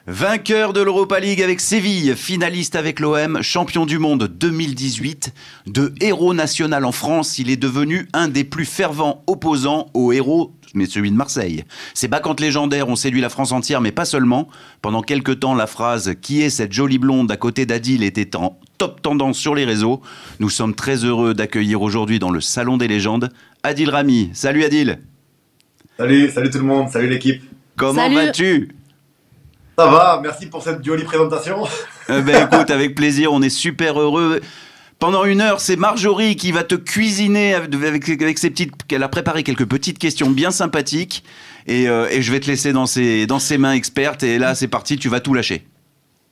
Vainqueur de l'Europa League avec Séville, finaliste avec l'OM, champion du monde 2018, de héros national en France, il est devenu un des plus fervents opposants aux héros, mais celui de Marseille. Ses bacchantes légendaires ont séduit la France entière, mais pas seulement. Pendant quelques temps, la phrase « Qui est cette jolie blonde à côté d'Adil ?» était en top tendance sur les réseaux. Nous sommes très heureux d'accueillir aujourd'hui dans le Salon des légendes Adil Rami. Salut Adil. Salut tout le monde, salut l'équipe. Comment vas-tu ? Ça va, merci pour cette jolie présentation. Écoute, avec plaisir, on est super heureux. Pendant une heure, c'est Marjorie qui va te cuisiner avec ses petites... Elle a préparé quelques petites questions bien sympathiques et je vais te laisser dans ses mains expertes. Et là, c'est parti, tu vas tout lâcher.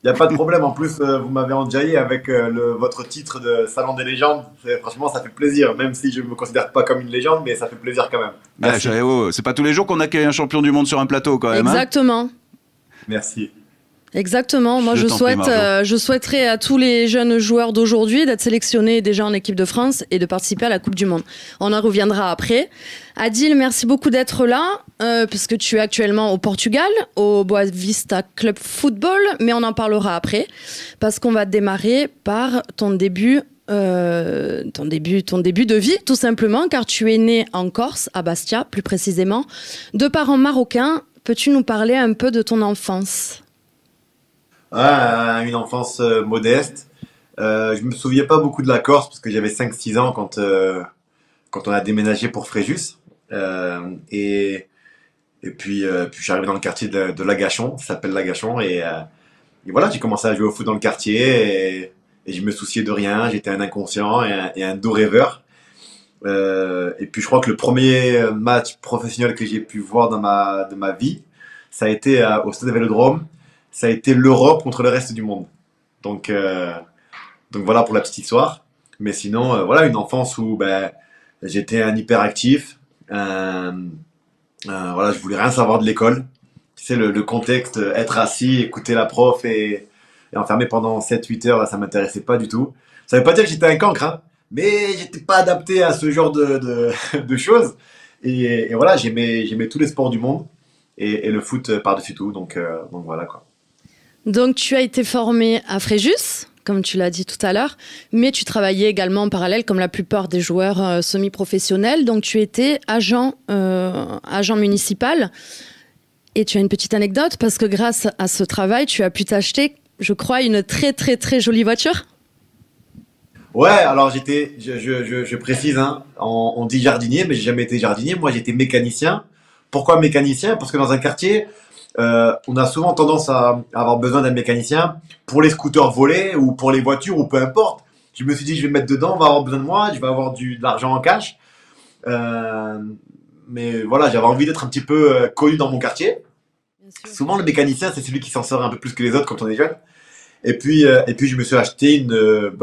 Il n'y a pas de problème, en plus, vous m'avez enjaillé avec votre titre de Salon des légendes. Franchement, ça fait plaisir, même si je ne me considère pas comme une légende, mais ça fait plaisir quand même. Merci. C'est pas tous les jours qu'on accueille un champion du monde sur un plateau quand même. Exactement. Merci. Exactement. Moi, je souhaiterais à tous les jeunes joueurs d'aujourd'hui d'être sélectionnés déjà en équipe de France et de participer à la Coupe du Monde. On en reviendra après. Adil, merci beaucoup d'être là, puisque tu es actuellement au Portugal, au Boavista Club Football, mais on en parlera après, parce qu'on va démarrer par ton début de vie, tout simplement, car tu es né en Corse, à Bastia, plus précisément, de parents marocains. Peux-tu nous parler un peu de ton enfance ? Une enfance modeste. Je me souviens pas beaucoup de la Corse parce que j'avais 5-6 ans quand on a déménagé pour Fréjus. Et puis je suis arrivé dans le quartier de Lagachon, ça s'appelle Lagachon. Et voilà, j'ai commencé à jouer au foot dans le quartier et je me souciais de rien. J'étais un inconscient et un doux rêveur. Et puis je crois que le premier match professionnel que j'ai pu voir de ma vie, ça a été au Stade Vélodrome. Ça a été l'Europe contre le reste du monde. Donc voilà pour la petite histoire. Mais sinon, voilà, une enfance où j'étais un hyperactif. Voilà, je voulais rien savoir de l'école. Tu sais, le contexte, être assis, écouter la prof et enfermé pendant 7-8 heures, ça m'intéressait pas du tout. Ça veut pas dire que j'étais un cancre, hein, mais j'étais pas adapté à ce genre de choses. Et voilà, j'aimais tous les sports du monde et le foot par-dessus tout. Donc voilà quoi. Donc, tu as été formé à Fréjus, comme tu l'as dit tout à l'heure, mais tu travaillais également en parallèle, comme la plupart des joueurs semi-professionnels. Donc, tu étais agent municipal. Et tu as une petite anecdote, parce que grâce à ce travail, tu as pu t'acheter, je crois, une très, très, très jolie voiture. Ouais, alors je précise, hein, on dit jardinier, mais j'ai jamais été jardinier. Moi, j'étais mécanicien. Pourquoi mécanicien ? Parce que dans un quartier... on a souvent tendance à avoir besoin d'un mécanicien pour les scooters volés ou pour les voitures ou peu importe. Je me suis dit, je vais me mettre dedans, on va avoir besoin de moi, je vais avoir de l'argent en cash. Mais voilà, j'avais envie d'être un petit peu connu dans mon quartier. Souvent, le mécanicien, c'est celui qui s'en sort un peu plus que les autres quand on est jeune. Et puis je me suis acheté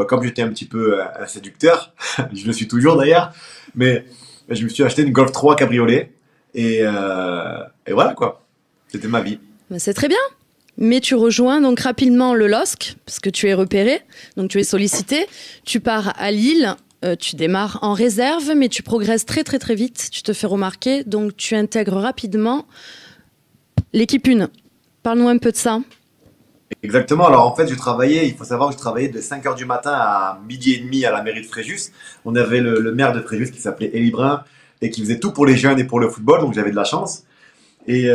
comme j'étais un petit peu un séducteur, je le suis toujours d'ailleurs, mais je me suis acheté une Golf 3 cabriolet. Et voilà quoi. C'était ma vie. C'est très bien. Mais tu rejoins donc rapidement le LOSC, parce que tu es repéré, donc tu es sollicité. Tu pars à Lille, tu démarres en réserve, mais tu progresses très très très vite. Tu te fais remarquer, donc tu intègres rapidement l'équipe 1. Parle-nous un peu de ça. Exactement. Alors en fait, il faut savoir que je travaillais de 5h du matin à 12h30 à la mairie de Fréjus. On avait le maire de Fréjus qui s'appelait Élie Brun et qui faisait tout pour les jeunes et pour le football, donc j'avais de la chance. Et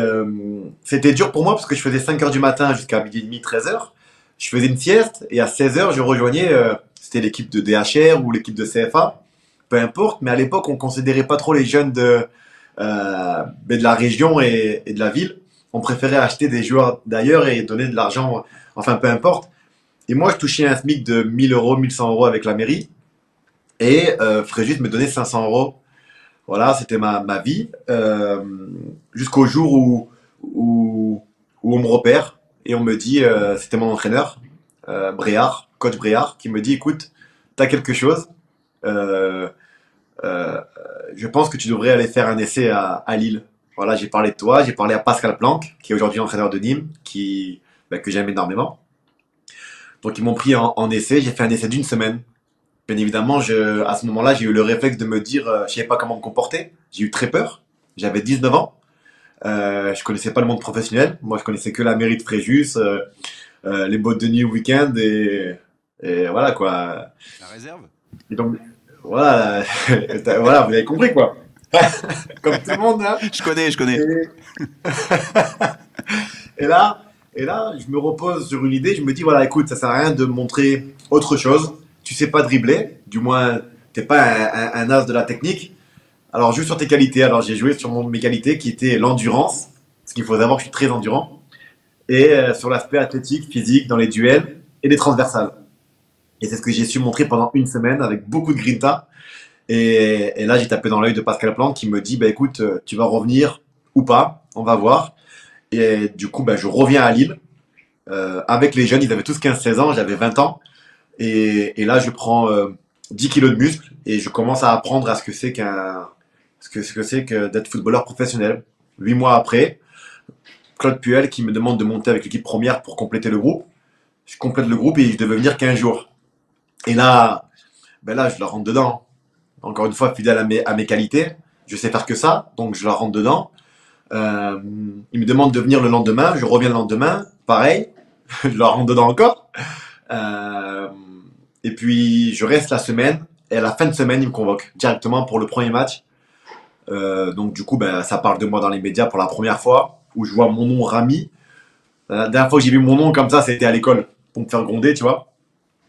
c'était dur pour moi parce que je faisais 5h du matin jusqu'à 12h30, 13h. Je faisais une sieste et à 16h, je rejoignais, c'était l'équipe de DHR ou l'équipe de CFA, peu importe. Mais à l'époque, on considérait pas trop les jeunes de la région et de la ville. On préférait acheter des joueurs d'ailleurs et donner de l'argent, enfin peu importe. Et moi, je touchais un SMIC de 1000 euros, 1100 euros avec la mairie. Et Fréjus me donnait 500 euros. Voilà, c'était ma vie, jusqu'au jour où on me repère et on me dit, c'était mon entraîneur, coach Bréard, qui me dit, écoute, t'as quelque chose, je pense que tu devrais aller faire un essai à Lille. Voilà, j'ai parlé de toi, j'ai parlé à Pascal Planck, qui est aujourd'hui entraîneur de Nîmes, que j'aime énormément. Donc ils m'ont pris en essai, j'ai fait un essai d'une semaine. Bien évidemment, à ce moment-là, j'ai eu le réflexe de me dire, je ne savais pas comment me comporter. J'ai eu très peur. J'avais 19 ans. Je connaissais pas le monde professionnel. Moi, je connaissais que la mairie de Fréjus, les boîtes de nuit au week-end et voilà quoi. La réserve. Et donc, voilà, voilà, vous avez compris quoi. Comme tout le monde, hein. Je connais. Et là, je me repose sur une idée. Je me dis, voilà, écoute, ça sert à rien de montrer autre chose. Tu sais pas dribbler, du moins, t'es pas un as de la technique. Alors, joue sur tes qualités. Alors, j'ai joué sur mes qualités qui étaient l'endurance, parce qu'il faut savoir que je suis très endurant, et sur l'aspect athlétique, physique, dans les duels et les transversales. Et c'est ce que j'ai su montrer pendant une semaine avec beaucoup de grinta. Et là, j'ai tapé dans l'œil de Pascal Plante qui me dit, bah écoute, tu vas revenir ou pas, on va voir. Et du coup, bah, je reviens à Lille avec les jeunes. Ils avaient tous 15-16 ans, j'avais 20 ans. Et là, je prends 10 kilos de muscle et je commence à apprendre à ce que c'est que d'être footballeur professionnel. 8 mois après, Claude Puel qui me demande de monter avec l'équipe première pour compléter le groupe. Je complète le groupe et je devais venir 15 jours. Et là, ben là, je leur rentre dedans. Encore une fois, fidèle à mes qualités. Je sais faire que ça, donc je leur rentre dedans. Ils me demandent de venir le lendemain. Je reviens le lendemain. Pareil, je leur rentre dedans encore. Et puis, je reste la semaine. Et à la fin de semaine, ils me convoquent directement pour le premier match. Donc, du coup, ben, ça parle de moi dans les médias pour la première fois, où je vois mon nom Rami. La dernière fois que j'ai vu mon nom comme ça, c'était à l'école, pour me faire gronder, tu vois.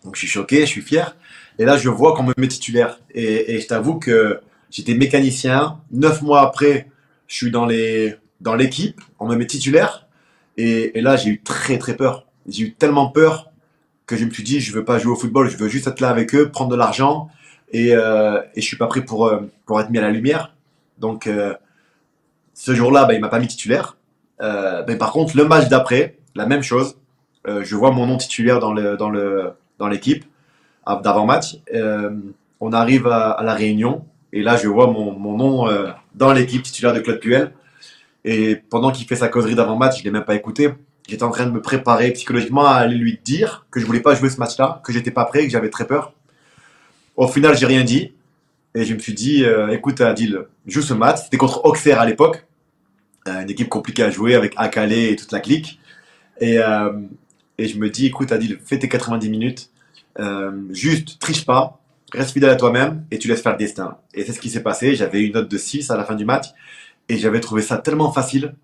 Donc, je suis choqué, je suis fier. Et là, je vois qu'on me met titulaire. Et je t'avoue que j'étais mécanicien. 9 mois après, je suis dans l'équipe. On me met titulaire. Et là, j'ai eu très, très peur. J'ai eu tellement peur que je me suis dit, je veux pas jouer au football. Je veux juste être là avec eux, prendre de l'argent. Et je suis pas prêt pour être mis à la lumière. Donc, ce jour-là, bah, il m'a pas mis titulaire. Mais par contre, le match d'après, la même chose. Je vois mon nom titulaire dans l'équipe d'avant-match. On arrive à la réunion et là je vois mon nom dans l'équipe titulaire de Claude Puel. Et pendant qu'il fait sa causerie d'avant-match, je l'ai même pas écouté. J'étais en train de me préparer psychologiquement à aller lui dire que je voulais pas jouer ce match-là, que j'étais pas prêt, que j'avais très peur. Au final, j'ai rien dit et je me suis dit, écoute Adil, joue ce match. C'était contre Auxerre à l'époque, une équipe compliquée à jouer avec Akale et toute la clique. Et je me dis, écoute Adil, fais tes 90 minutes. Juste triche pas, reste fidèle à toi-même et tu laisses faire le destin. Et c'est ce qui s'est passé. J'avais une note de 6 à la fin du match et j'avais trouvé ça tellement facile.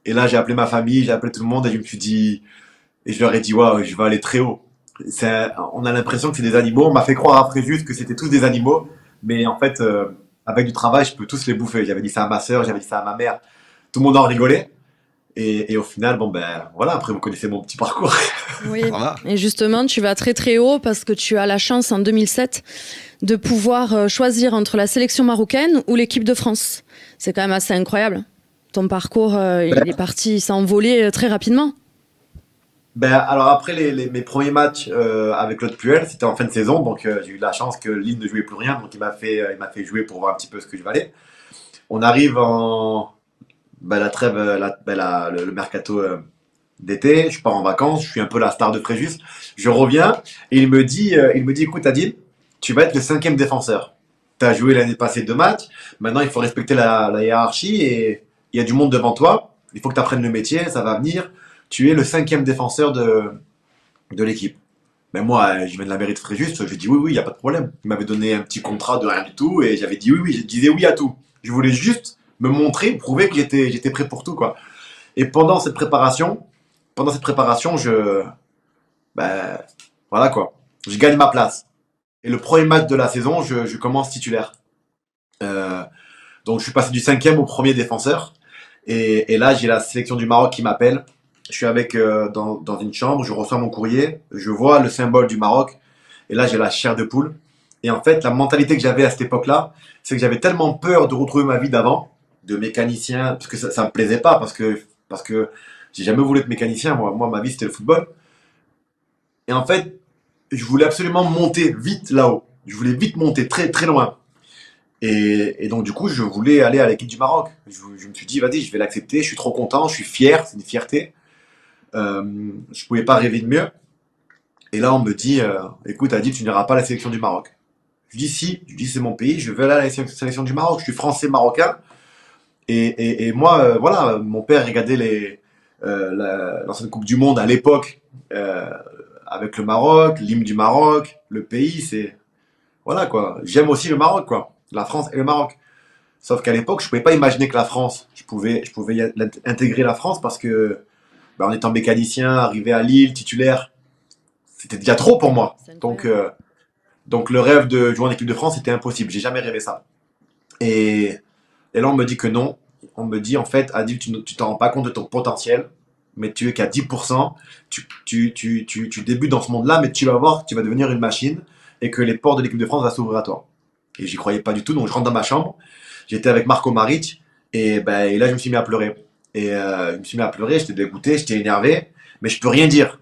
Et là, j'ai appelé ma famille, j'ai appelé tout le monde et je me suis dit, et je leur ai dit, waouh, je vais aller très haut. On a l'impression que c'est des animaux. On m'a fait croire après juste que c'était tous des animaux, mais en fait, avec du travail, je peux tous les bouffer. J'avais dit ça à ma sœur, j'avais dit ça à ma mère. Tout le monde en rigolait. Et au final, bon ben voilà, après vous connaissez mon petit parcours. Oui, et justement, tu vas très très haut parce que tu as la chance en 2007 de pouvoir choisir entre la sélection marocaine ou l'équipe de France. C'est quand même assez incroyable. Ton parcours, il est parti, il s'est envolé très rapidement. Ben alors après mes premiers matchs avec Claude Puel, c'était en fin de saison, donc j'ai eu la chance que Lille ne jouait plus rien, donc il m'a fait jouer pour voir un petit peu ce que je valais. On arrive en la trêve, le mercato d'été, je pars en vacances, je suis un peu la star de Fréjus. Je reviens et il me dit, écoute Adil, tu vas être le 5e défenseur. Tu as joué l'année passée 2 matchs, maintenant il faut respecter la hiérarchie et il y a du monde devant toi, il faut que tu apprennes le métier, ça va venir. Tu es le 5e défenseur de l'équipe. Mais moi, je viens de la mairie de Fréjus, je dis oui, il n'y a pas de problème. Il m'avait donné un petit contrat de rien du tout et j'avais dit oui, je disais oui à tout. Je voulais juste me montrer, prouver que j'étais prêt pour tout, quoi. Et pendant cette préparation, voilà quoi, je gagne ma place. Et le premier match de la saison, je commence titulaire. Donc je suis passé du 5e au 1er défenseur. Et là, j'ai la sélection du Maroc qui m'appelle. Je suis dans une chambre, je reçois mon courrier, je vois le symbole du Maroc. Et là, j'ai la chair de poule. Et en fait, la mentalité que j'avais à cette époque-là, c'est que j'avais tellement peur de retrouver ma vie d'avant, de mécanicien, parce que ça me plaisait pas, parce que j'ai jamais voulu être mécanicien. Moi, ma vie, c'était le football. Et en fait, je voulais absolument monter vite là-haut. Je voulais vite monter très, très loin. Et donc, du coup, je voulais aller à l'équipe du Maroc. Je me suis dit, vas-y, je vais l'accepter. Je suis trop content, je suis fier, c'est une fierté. Je pouvais pas rêver de mieux. Et là, on me dit, écoute, Adil, tu n'iras pas à la sélection du Maroc. Je dis, si, c'est mon pays, je veux aller à la sélection du Maroc. Je suis français-marocain. Et moi, voilà, mon père regardait l'ancienne Coupe du Monde à l'époque avec le Maroc, l'hymne du Maroc, le pays, c'est voilà quoi. J'aime aussi le Maroc quoi, la France et le Maroc. Sauf qu'à l'époque, je pouvais pas imaginer que la France, je pouvais intégrer la France parce que en étant mécanicien, arrivé à Lille, titulaire, c'était déjà trop pour moi. Donc le rêve de jouer en équipe de France, c'était impossible. J'ai jamais rêvé ça. Et, et là, on me dit que non. On me dit, en fait, Adil, tu t'en rends pas compte de ton potentiel, mais tu es qu'à 10%. Tu débutes dans ce monde-là, mais tu vas voir que tu vas devenir une machine et que les portes de l'équipe de France vont s'ouvrir à toi. Et j'y croyais pas du tout, donc je rentre dans ma chambre. J'étais avec Marco Maric, et là, je me suis mis à pleurer. Je me suis mis à pleurer, j'étais dégoûté, j'étais énervé, mais je peux rien dire.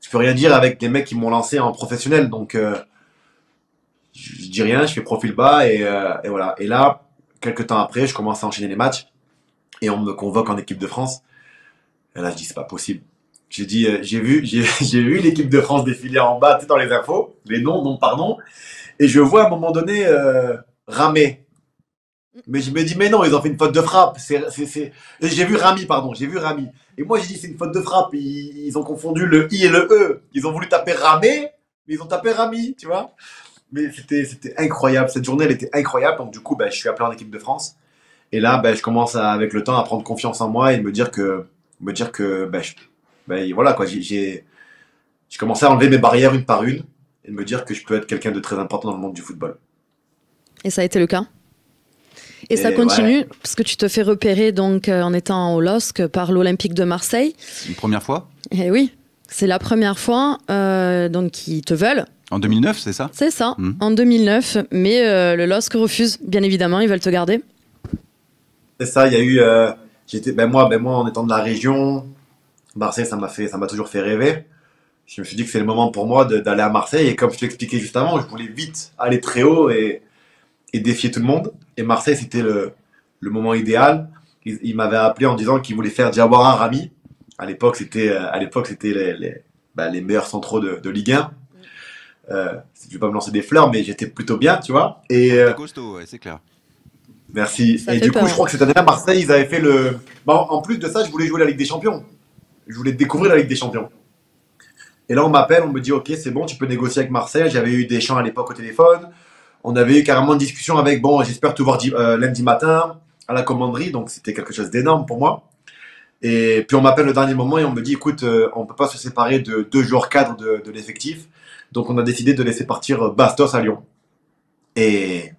Je peux rien dire avec des mecs qui m'ont lancé en professionnel, donc je dis rien, je fais profil bas, et voilà. Et là, quelques temps après, je commence à enchaîner les matchs, et on me convoque en équipe de France. Et là, je dis, c'est pas possible. J'ai dit, j'ai vu l'équipe de France défiler en bas, tu sais, dans les infos, les noms, nom par nom, et je vois à un moment donné Ramé. Mais je me dis, mais non, ils ont fait une faute de frappe. Et j'ai vu Rami, pardon, j'ai vu Rami. Et moi, j'ai dit, c'est une faute de frappe. Ils ont confondu le I et le E. Ils ont voulu taper Ramé, mais ils ont tapé Rami, tu vois. Mais c'était incroyable. Cette journée, elle était incroyable. Donc, du coup, je suis appelé en équipe de France. Et là, je commence avec le temps à prendre confiance en moi et me dire que voilà, quoi. J'ai commencé à enlever mes barrières une par une et de me dire que je peux être quelqu'un de très important dans le monde du football. Et ça a été le cas? Et ça continue, ouais. Parce que tu te fais repérer donc en étant au LOSC par l'Olympique de Marseille. Une première fois? Eh oui, c'est la première fois donc ils te veulent. En 2009, c'est ça? C'est ça, en 2009. Mais le LOSC refuse, bien évidemment, ils veulent te garder. C'est ça, il y a eu... moi, en étant de la région, Marseille, ça m'a toujours fait rêver. Je me suis dit que c'est le moment pour moi d'aller à Marseille. Et comme je te l'expliquais juste avant, je voulais vite aller très haut et défier tout le monde. Et Marseille, c'était le moment idéal. Il m'avait appelé en disant qu'il voulait faire Diawara Rami. À l'époque, c'était les meilleurs centraux de Ligue 1. Je ne vais pas me lancer des fleurs, mais j'étais plutôt bien, tu vois. T'es costaud, ouais, c'est clair. Merci. Et du coup, je crois que cette année-là, Marseille, ils avaient fait le... en plus de ça, je voulais jouer la Ligue des Champions. Je voulais découvrir la Ligue des Champions. Et là, on m'appelle, on me dit, ok, c'est bon, tu peux négocier avec Marseille. J'avais eu Deschamps à l'époque au téléphone. On avait eu carrément une discussion avec, j'espère te voir lundi matin à la commanderie, donc c'était quelque chose d'énorme pour moi. Et puis on m'appelle le dernier moment et on me dit, écoute, on ne peut pas se séparer de 2 joueurs cadres de l'effectif, donc on a décidé de laisser partir Bastos à Lyon. Et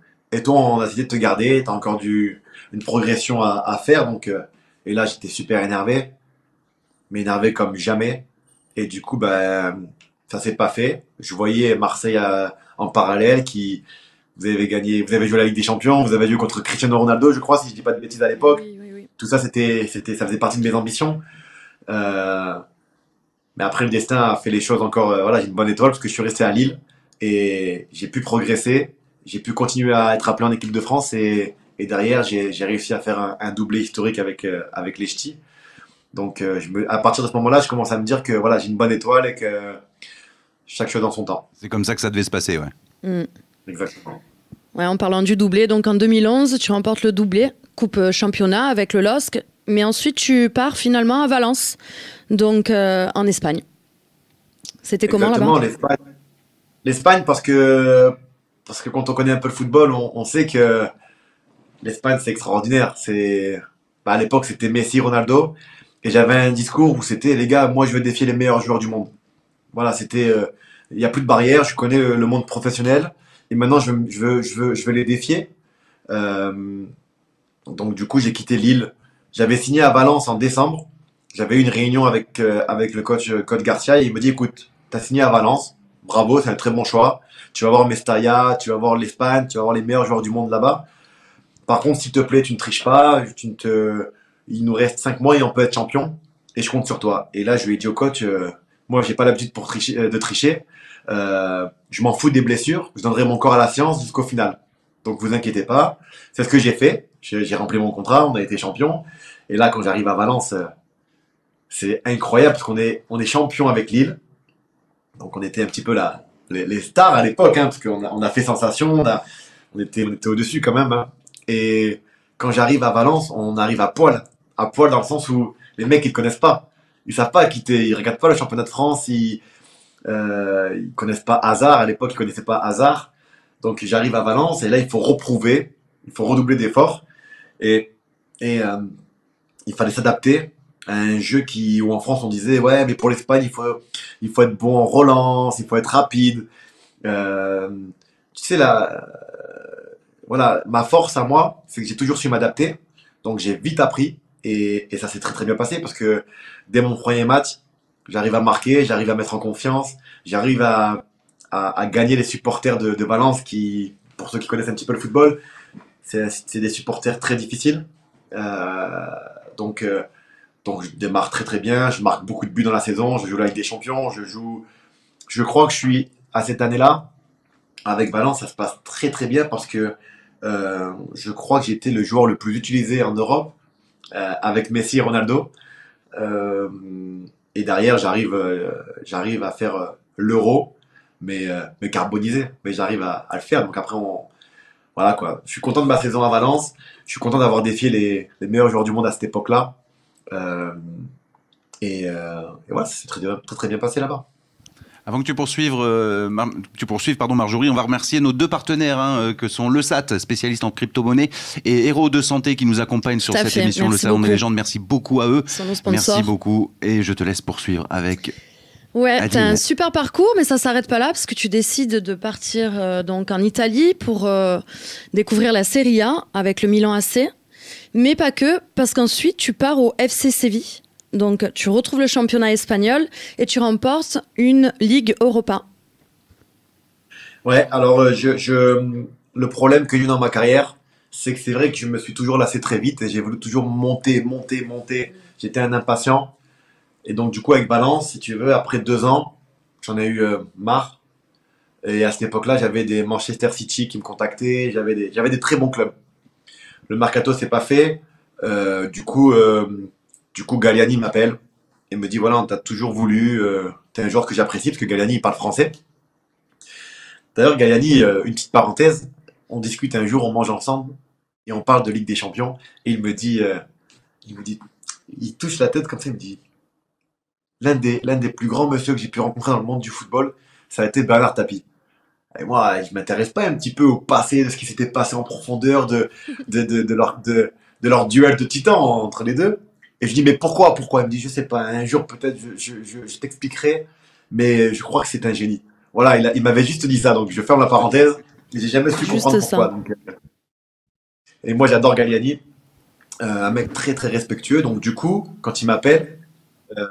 toi, on a décidé de te garder, tu as encore une progression à faire, donc, et là j'étais super énervé, mais énervé comme jamais. Et du coup, ça s'est pas fait. Je voyais Marseille en parallèle vous avez joué la Ligue des Champions, vous avez joué contre Cristiano Ronaldo, je crois, si je dis pas de bêtises à l'époque. Oui. Tout ça, ça faisait partie de mes ambitions. Mais après, le destin a fait les choses encore. J'ai une bonne étoile parce que je suis resté à Lille et j'ai pu progresser. J'ai pu continuer à être appelé en équipe de France et derrière, j'ai réussi à faire un doublé historique avec les Ch'tis. Donc, à partir de ce moment-là, je commence à me dire que j'ai une bonne étoile et que chaque chose en son temps. C'est comme ça que ça devait se passer, ouais. Exactement. Ouais, en parlant du doublé, donc en 2011, tu remportes le doublé, Coupe Championnat avec le LOSC, mais ensuite tu pars finalement à Valence, donc en Espagne. C'était comment là-bas? L'Espagne, parce que quand on connaît un peu le football, on sait que l'Espagne c'est extraordinaire. À l'époque c'était Messi, Ronaldo, et j'avais un discours où c'était les gars, moi je veux défier les meilleurs joueurs du monde. Voilà, c'était il n'y a plus de barrière, je connais le monde professionnel. Et maintenant, je veux les défier. Donc, du coup, j'ai quitté Lille. J'avais signé à Valence en décembre. J'avais eu une réunion avec le coach Garcia et il me dit, écoute, tu as signé à Valence. Bravo, c'est un très bon choix. Tu vas voir Mestalla, tu vas voir l'Espagne, tu vas voir les meilleurs joueurs du monde là-bas. Par contre, s'il te plaît, tu ne triches pas. Il nous reste 5 mois et on peut être champion. Et je compte sur toi. Et là, je lui ai dit au coach, moi, j'ai pas l'habitude de tricher. Je m'en fous des blessures, je donnerai mon corps à la science jusqu'au final. Donc vous inquiétez pas, c'est ce que j'ai fait. J'ai rempli mon contrat, on a été champion. Et là, quand j'arrive à Valence, c'est incroyable parce qu'on est champion avec Lille. Donc on était un petit peu les stars à l'époque, parce qu'on a fait sensation, on était au-dessus quand même. Et quand j'arrive à Valence, on arrive à poil dans le sens où les mecs ils te connaissent pas, ils savent pas qui t'es, ils regardent pas le championnat de France, ils connaissent pas Hazard, à l'époque ils connaissaient pas Hazard, donc j'arrive à Valence et là il faut reprouver, il faut redoubler d'efforts et, et il fallait s'adapter à un jeu où en France on disait ouais mais pour l'Espagne il faut être bon en relance, il faut être rapide. Euh, Tu sais voilà, ma force à moi, c'est que j'ai toujours su m'adapter, donc j'ai vite appris et ça s'est très très bien passé parce que dès mon premier match, j'arrive à marquer, j'arrive à mettre en confiance, j'arrive à gagner les supporters de Valence qui, pour ceux qui connaissent un petit peu le football, c'est des supporters très difficiles. Euh, donc, euh, donc je démarre très très bien, je marque beaucoup de buts dans la saison, je joue la Ligue des Champions, je crois que je suis à cette année-là, avec Valence, ça se passe très très bien parce que je crois que j'étais le joueur le plus utilisé en Europe, avec Messi et Ronaldo. Euh, et derrière, j'arrive à faire l'euro, mais carbonisé, mais j'arrive à le faire. Donc après, voilà quoi. Je suis content de ma saison à Valence, je suis content d'avoir défié les meilleurs joueurs du monde à cette époque-là. Euh, et voilà, c'est très, très très bien passé là-bas. Avant que tu poursuives, pardon, Marjorie, on va remercier nos deux partenaires que sont le SAT, spécialiste en crypto-monnaie, et Héros de Santé qui nous accompagnent sur cette émission, merci le Salon beaucoup. des légendes. Merci beaucoup à eux. Merci beaucoup. Et je te laisse poursuivre avec... Ouais, t'as un super parcours, mais ça s'arrête pas là parce que tu décides de partir donc en Italie pour découvrir la Serie A avec le Milan AC, mais pas que, parce qu'ensuite tu pars au FC Séville. Donc, tu retrouves le championnat espagnol et tu remportes une Ligue Europa. Ouais, alors le problème que j'ai eu dans ma carrière, c'est que c'est vrai que je me suis toujours lassé très vite et j'ai voulu toujours monter. J'étais un impatient. Et donc, du coup, avec Valence, si tu veux, après 2 ans, j'en ai eu marre. Et à cette époque-là, j'avais des Manchester City qui me contactaient, j'avais des très bons clubs. Le mercato s'est pas fait. Du coup, Galliani m'appelle et me dit voilà, on t'a toujours voulu, t'es un joueur que j'apprécie parce que Galliani il parle français. D'ailleurs, Galliani, une petite parenthèse, on discute un jour, on mange ensemble et on parle de Ligue des Champions et il me dit, il touche la tête comme ça, il me dit l'un des plus grands monsieur que j'ai pu rencontrer dans le monde du football, ça a été Bernard Tapie. Et moi, je m'intéresse pas un petit peu au passé, de ce qui s'était passé en profondeur, de leur duel de titans entre les deux. Et je dis, mais pourquoi? Il me dit, je sais pas, un jour peut-être je t'expliquerai, mais je crois que c'est un génie. Voilà, il m'avait juste dit ça, donc je ferme la parenthèse, et j'ai jamais su comprendre pourquoi. Donc, et moi, j'adore Galliani, un mec très très respectueux, donc du coup, quand il m'appelle, euh,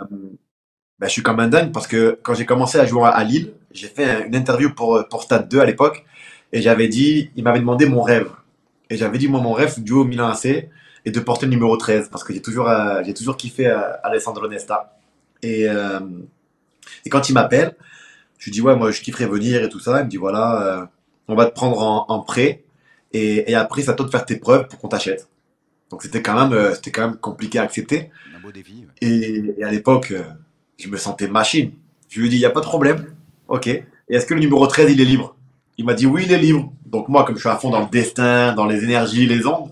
je suis comme un dingue parce que quand j'ai commencé à jouer à Lille, j'ai fait une interview pour Stade 2 à l'époque et il m'avait demandé mon rêve. Et j'avais dit, moi, mon rêve, c'est de jouer au Milan AC et de porter le numéro 13 parce que j'ai toujours kiffé Alessandro Nesta. Et quand il m'appelle, je lui dis, ouais, moi, je kifferais venir et tout ça. Il me dit, voilà, on va te prendre en prêt et après, c'est à toi de faire tes preuves pour qu'on t'achète. Donc c'était quand même compliqué à accepter. Un beau défi. Ouais. Et à l'époque, je me sentais machine. Je lui ai dit, il n'y a pas de problème. Ok. Et est-ce que le numéro 13, il est libre? Il m'a dit, oui, il est libre. Donc moi, comme je suis à fond dans le destin, dans les énergies, les ondes,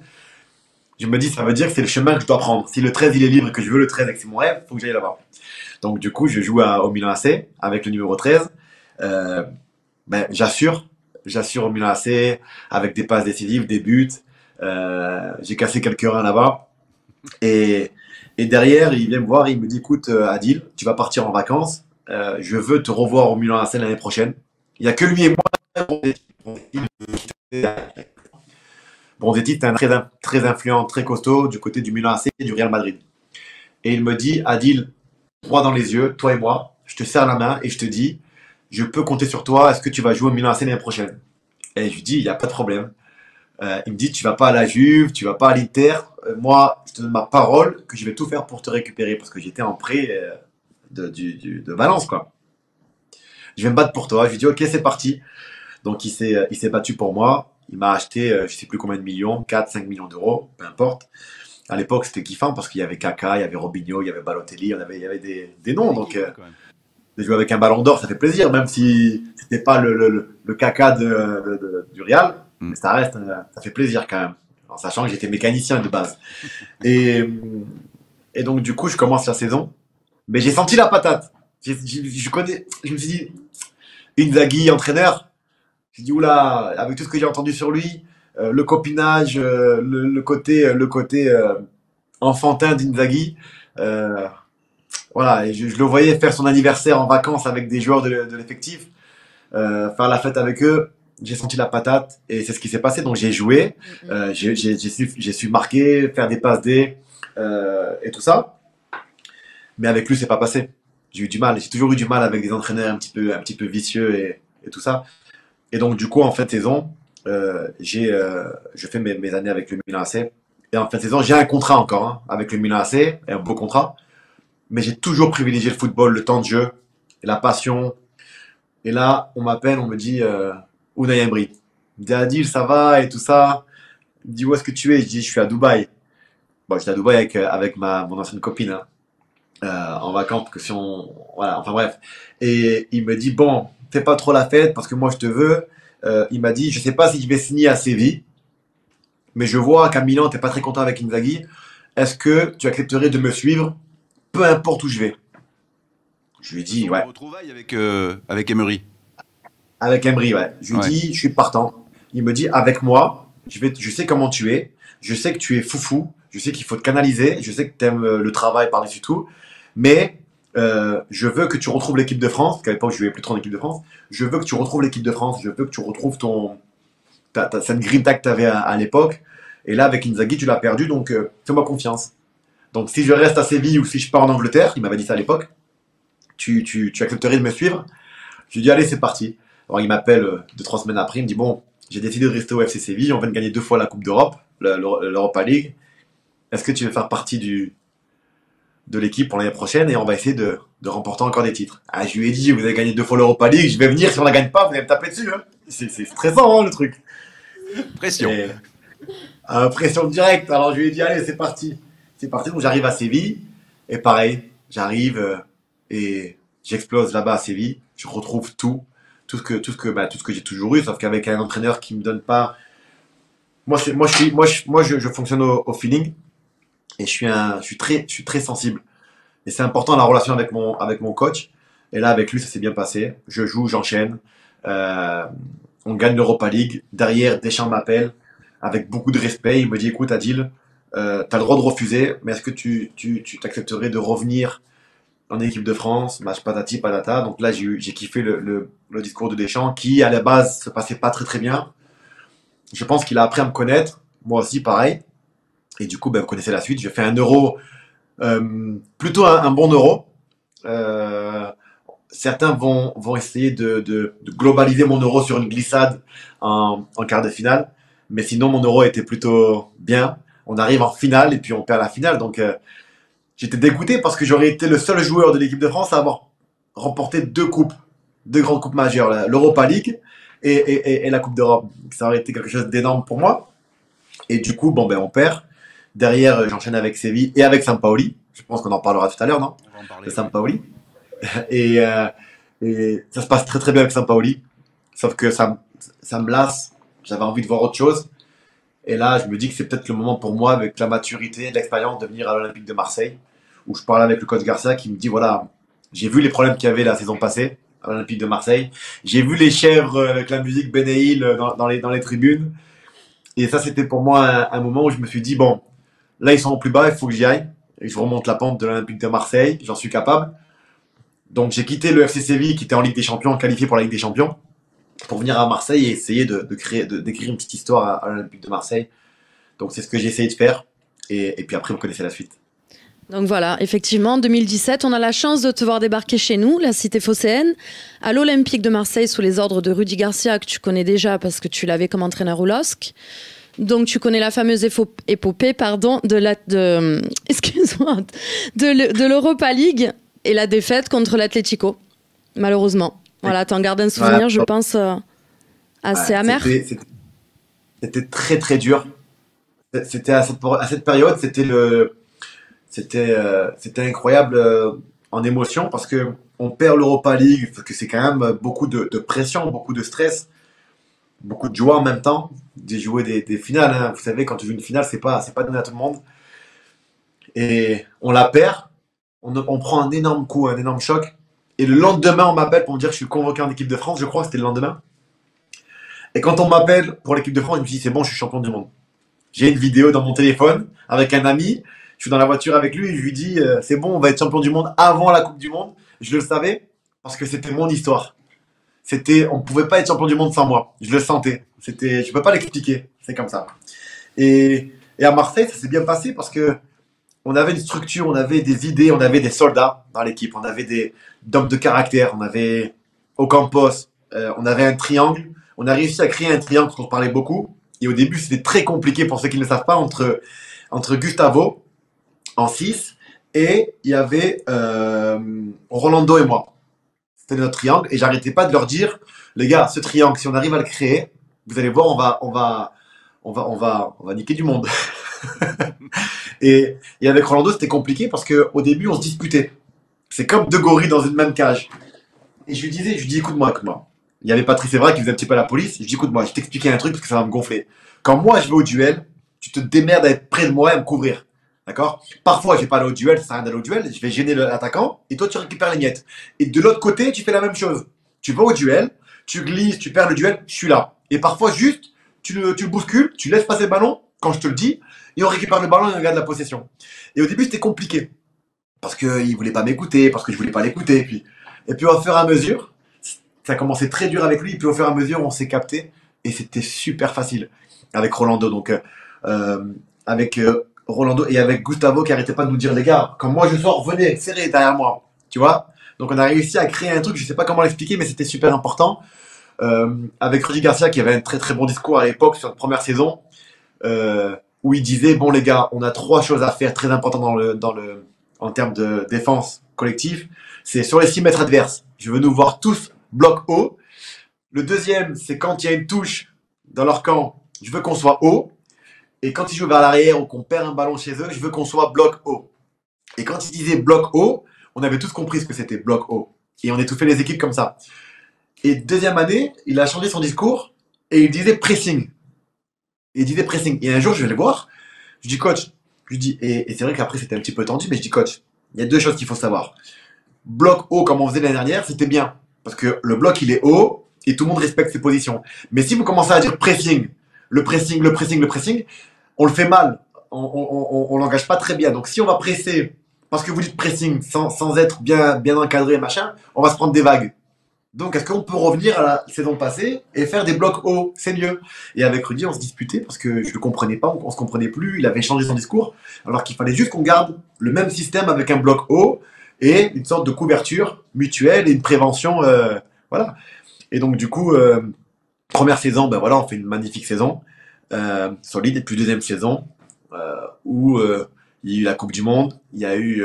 je me dis, ça veut dire que c'est le chemin que je dois prendre. Si le 13, il est libre et que je veux le 13 et que c'est mon rêve, il faut que j'aille là-bas. Donc du coup, je joue au Milan AC avec le numéro 13. Euh, j'assure au Milan AC avec des passes décisives, des buts. J'ai cassé quelques reins là-bas. Et derrière, il vient me voir et il me dit, écoute, Adil, tu vas partir en vacances. Je veux te revoir au Milan AC l'année prochaine. Il n'y a que lui et moi. Bronzetti, c'est un très influent, très costaud du côté du Milan AC et du Real Madrid. Et il me dit, Adil, droit dans les yeux, toi et moi, je te serre la main et je te dis, je peux compter sur toi, est-ce que tu vas jouer au Milan AC l'année prochaine? Et je lui dis, il n'y a pas de problème. Il me dit, tu vas pas à la Juve, tu vas pas à l'Inter. Moi, je te donne ma parole que je vais tout faire pour te récupérer parce que j'étais en prêt de Valence, quoi. Je vais me battre pour toi. Je lui dis, ok, c'est parti. Donc, il s'est battu pour moi. Il m'a acheté, je sais plus combien de millions, 4, 5 millions d'euros, peu importe. À l'époque, c'était kiffant parce qu'il y avait Kaka, il y avait Robinho, il y avait Balotelli, il y avait des noms. Donc, de jouer avec un ballon d'or, ça fait plaisir, même si c'était pas le Kaka du Real. Mais ça reste, ça fait plaisir quand même. en sachant que j'étais mécanicien de base. Et, et donc, du coup, je commence la saison. Mais j'ai senti la patate. Je me suis dit, Inzaghi, entraîneur, je dis, oula, avec tout ce que j'ai entendu sur lui, le copinage, le côté enfantin d'Inzaghi, voilà, et je le voyais faire son anniversaire en vacances avec des joueurs de l'effectif, faire la fête avec eux. J'ai senti la patate et c'est ce qui s'est passé. Donc j'ai joué, j'ai su marquer, faire des passes D et tout ça. Mais avec lui, c'est pas passé. J'ai eu du mal. J'ai toujours eu du mal avec des entraîneurs un petit peu vicieux et tout ça. Et donc du coup, en fin de saison, je fais mes années avec le Milan AC. Et en fin de saison, j'ai un contrat encore avec le Milan AC, et un beau contrat. Mais j'ai toujours privilégié le football, le temps de jeu, et la passion. Et là, on m'appelle, on me dit Unai Emery. Il me dit Adil, ça va et tout ça. Il me dit où est-ce que tu es? Je dis je suis à Dubaï. Bon, j'étais à Dubaï avec mon ancienne copine en vacances, parce que si on. Voilà, enfin bref. Et il me dit bon, fais pas trop la fête parce que moi je te veux. Il m'a dit je sais pas si je vais signer à Séville, mais je vois qu'à Milan, t'es pas très content avec Inzaghi. Est-ce que tu accepterais de me suivre peu importe où je vais? Je lui dis ouais. Retrouvailles avec Emery. Avec Emery, ouais. Je lui dis, je suis partant. Il me dit, avec moi, je sais comment tu es. Je sais que tu es foufou. Je sais qu'il faut te canaliser. Je sais que tu aimes le travail par-dessus tout. Mais je veux que tu retrouves l'équipe de France. Parce qu'à l'époque, je jouais plus trop en équipe de France. Je veux que tu retrouves l'équipe de France. Je veux que tu retrouves cette grinta que tu avais à l'époque. Et là, avec Inzaghi, tu l'as perdu. Donc, fais-moi confiance. Donc, si je reste à Séville ou si je pars en Angleterre, il m'avait dit ça à l'époque, tu accepterais de me suivre? Je lui dis, allez, c'est parti. Alors, il m'appelle 2-3 semaines après, il me dit, bon, j'ai décidé de rester au FC Séville, on vient de gagner 2 fois la Coupe d'Europe, l'Europa League. Est-ce que tu veux faire partie de l'équipe pour l'année prochaine et on va essayer de remporter encore des titres? Ah, je lui ai dit, vous avez gagné 2 fois l'Europa League, je vais venir, si on la gagne pas, vous allez me taper dessus. Hein. C'est stressant, le truc. Pression. Pression directe. Alors, je lui ai dit, allez, c'est parti. C'est parti, donc j'arrive à Séville, et pareil, j'arrive et j'explose là-bas à Séville, je retrouve tout ce que j'ai toujours eu, sauf qu'avec un entraîneur qui me donne pas. Moi, je fonctionne au feeling et je suis très sensible. Et c'est important la relation avec mon coach. Et là, avec lui, ça s'est bien passé. Je joue, j'enchaîne. On gagne l'Europa League. Derrière, Deschamps m'appelle avec beaucoup de respect. Il me dit, écoute, Adil, t'as le droit de refuser, mais est-ce que tu t'accepterais de revenir en équipe de France, match patati patata. Donc là, j'ai kiffé le discours de Deschamps qui, à la base, se passait pas très très bien. Je pense qu'il a appris à me connaître, moi aussi pareil. Et du coup, vous connaissez la suite. Je fais un euro, plutôt un bon euro. Certains vont essayer de globaliser mon euro sur une glissade en quart de finale. Mais sinon, mon euro était plutôt bien. On arrive en finale et puis on perd la finale. Donc, j'étais dégoûté parce que j'aurais été le seul joueur de l'équipe de France à avoir remporté 2 grandes coupes majeures, l'Europa League et la Coupe d'Europe. Ça aurait été quelque chose d'énorme pour moi. Et du coup, on perd. Derrière, j'enchaîne avec Séville et avec Sampaoli. Je pense qu'on en parlera tout à l'heure, non? On va en parler. De Sampaoli. Et ça se passe très très bien avec Sampaoli. Sauf que ça me lasse. J'avais envie de voir autre chose. Et là, je me dis que c'est peut-être le moment pour moi, avec la maturité et l'expérience, de venir à l'Olympique de Marseille, où je parlais avec le coach Garcia qui me dit, voilà, j'ai vu les problèmes qu'il y avait la saison passée à l'Olympique de Marseille. J'ai vu les chèvres avec la musique Beneil dans les tribunes. Et ça, c'était pour moi un moment où je me suis dit, bon, là, ils sont au plus bas, il faut que j'y aille. Et je remonte la pente de l'Olympique de Marseille, j'en suis capable. Donc, j'ai quitté le FC Séville, qui était en Ligue des Champions, qualifié pour la Ligue des Champions, pour venir à Marseille et essayer d'écrire une petite histoire à l'Olympique de Marseille. Donc c'est ce que j'ai essayé de faire. Et puis après, vous connaissez la suite. Donc voilà, effectivement, en 2017, on a la chance de te voir débarquer chez nous, la cité phocéenne, à l'Olympique de Marseille sous les ordres de Rudy Garcia, que tu connais déjà parce que tu l'avais comme entraîneur au LOSC. Donc tu connais la fameuse épopée de l'Europa League et la défaite contre l'Atlético, malheureusement. Voilà, t'en gardes un souvenir, je pense, assez amer. C'était très très dur. C'était à cette période, c'était incroyable en émotion parce que on perd l'Europa League, parce que c'est quand même beaucoup de pression, beaucoup de stress. beaucoup de joie en même temps. J'ai joué des finales, hein. Vous savez, quand tu joues une finale, c'est pas donné à tout le monde. Et on la perd, on prend un énorme coup, un énorme choc. Et le lendemain, on m'appelle pour me dire que je suis convoqué en équipe de France. Je crois que c'était le lendemain. Et quand on m'appelle pour l'équipe de France, je me dis c'est bon, je suis champion du monde. J'ai une vidéo dans mon téléphone avec un ami. Je suis dans la voiture avec lui et je lui dis c'est bon, on va être champion du monde avant la Coupe du Monde. Je le savais parce que c'était mon histoire. On pouvait pas être champion du monde sans moi. Je le sentais. Je peux pas l'expliquer. C'est comme ça. Et à Marseille, ça s'est bien passé parce que on avait une structure, on avait des idées, on avait des soldats dans l'équipe, on avait des hommes de caractère, on avait Ocampos, on avait un triangle. On a réussi à créer un triangle dont on parlait beaucoup. Et au début, c'était très compliqué pour ceux qui ne le savent pas entre Gustavo en 6 et il y avait Rolando et moi. C'était notre triangle et j'arrêtais pas de leur dire les gars, ce triangle, si on arrive à le créer, vous allez voir, on va niquer du monde. et avec Rolando, c'était compliqué parce qu'au début, on se disputait. C'est comme deux gorilles dans une même cage. Et je lui dis, écoute-moi. Il y avait Patrice Evra qui faisait un petit peu la police. Je lui dis, écoute-moi, je vais t'expliquer un truc parce que ça va me gonfler. Quand moi, je vais au duel, tu te démerdes à être près de moi et à me couvrir. D'accord? Parfois, je vais pas aller au duel, ça sert à rien d'aller au duel. Je vais gêner l'attaquant et toi, tu récupères les miettes. Et de l'autre côté, tu fais la même chose. Tu vas au duel, tu glisses, tu perds le duel, je suis là. Et parfois, juste, tu le bouscules, tu laisses passer le ballon quand je te le dis et on récupère le ballon et on garde la possession. Et au début, c'était compliqué parce qu'il voulait pas m'écouter, parce que je voulais pas l'écouter. Et puis, au fur et à mesure, ça a commencé très dur avec lui. Et puis, au fur et à mesure, on s'est capté et c'était super facile avec Rolando. Donc, avec Rolando et avec Gustavo qui arrêtait pas de nous dire les gars, quand moi je sors, venez, serrez derrière moi, tu vois. Donc on a réussi à créer un truc, je sais pas comment l'expliquer, mais c'était super important. Avec Rudy Garcia qui avait un très très bon discours à l'époque sur la première saison, où il disait bon les gars, on a 3 choses à faire très importantes en termes de défense collective. C'est sur les 6 mètres adverses, je veux nous voir tous bloc haut. Le deuxième, c'est quand il y a une touche dans leur camp, je veux qu'on soit haut. Et quand ils jouent vers l'arrière ou qu'on perd un ballon chez eux, je veux qu'on soit bloc haut. Et quand ils disaient bloc haut, on avait tous compris ce que c'était bloc haut. Et on étouffait les équipes comme ça. Et deuxième année, il a changé son discours et il disait pressing. Et un jour, je vais le voir. Je dis coach. Je dis, et c'est vrai qu'après c'était un petit peu tendu, mais je dis coach, il y a 2 choses qu'il faut savoir. Bloc haut, comme on faisait l'année dernière, c'était bien. Parce que le bloc, il est haut et tout le monde respecte ses positions. Mais si vous commencez à dire pressing, le pressing, on le fait mal. On l'engage pas très bien. Donc si on va presser, parce que vous dites pressing sans être bien encadré, machin, on va se prendre des vagues. Donc est-ce qu'on peut revenir à la saison passée et faire des blocs hauts? C'est mieux. Et avec Rudy, on se disputait parce que je le comprenais pas, on se comprenait plus. Il avait changé son discours, alors qu'il fallait juste qu'on garde le même système avec un bloc haut et une sorte de couverture mutuelle et une prévention. Voilà. Et donc du coup, première saison, ben voilà, on fait une magnifique saison. Solide. Et puis deuxième saison où il y a eu la Coupe du Monde, il y a eu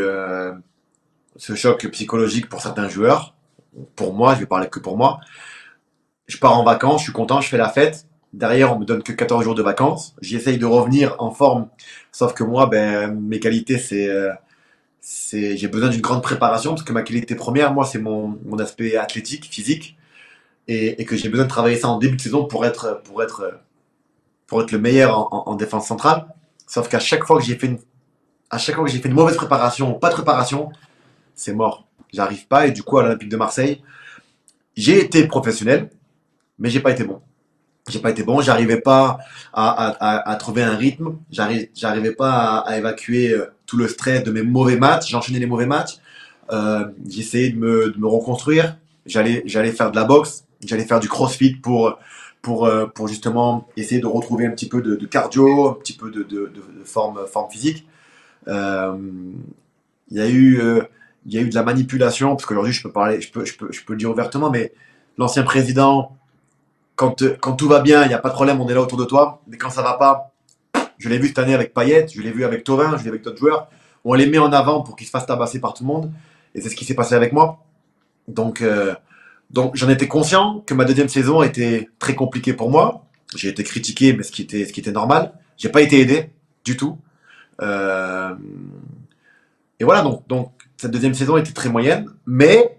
ce choc psychologique pour certains joueurs. Pour moi, je vais parler que pour moi. Je pars en vacances, je suis content, je fais la fête. Derrière, on me donne que 14 jours de vacances. J'essaye de revenir en forme, sauf que moi, ben, mes qualités, j'ai besoin d'une grande préparation parce que ma qualité première, moi, c'est mon aspect athlétique, physique, et que j'ai besoin de travailler ça en début de saison pour être le meilleur en défense centrale. Sauf qu'à chaque fois que j'ai fait une mauvaise préparation, pas de préparation, c'est mort. J'arrive pas et du coup à l'Olympique de Marseille, j'ai été professionnel, mais j'ai pas été bon. J'arrivais pas à trouver un rythme, j'arrivais pas à évacuer tout le stress de mes mauvais matchs, j'enchaînais les mauvais matchs. J'essayais de me reconstruire, j'allais faire de la boxe, j'allais faire du crossfit pour justement essayer de retrouver un petit peu de cardio, un petit peu de forme physique. Il y a eu de la manipulation, parce qu'aujourd'hui je peux le dire ouvertement, mais l'ancien président, quand tout va bien, il n'y a pas de problème, on est là autour de toi, mais quand ça va pas, je l'ai vu cette année avec Payet, je l'ai vu avec Thauvin, je l'ai vu avec d'autres joueurs, on les met en avant pour qu'ils se fassent tabasser par tout le monde, et c'est ce qui s'est passé avec moi. Donc j'en étais conscient que ma deuxième saison était très compliquée pour moi. J'ai été critiqué, mais ce qui était normal. J'ai pas été aidé du tout. Et voilà, donc cette deuxième saison était très moyenne, mais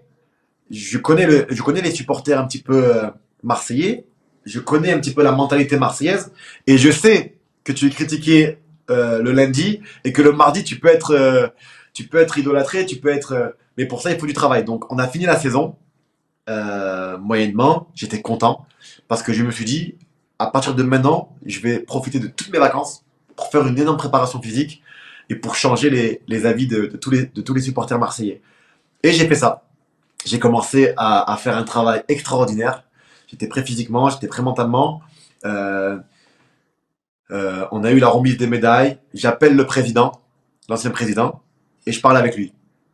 je connais les supporters un petit peu marseillais. je connais un petit peu la mentalité marseillaise et je sais que tu es critiqué le lundi et que le mardi tu peux être idolâtré, tu peux être mais pour ça il faut du travail. Donc on a fini la saison moyennement, j'étais content parce que je me suis dit à partir de maintenant, je vais profiter de toutes mes vacances pour faire une énorme préparation physique et pour changer les avis de tous les supporters marseillais. Et j'ai fait ça. J'ai commencé à faire un travail extraordinaire. J'étais prêt physiquement, j'étais prêt mentalement. Euh, on a eu la remise des médailles. J'appelle le président, l'ancien président, et je parle avec lui.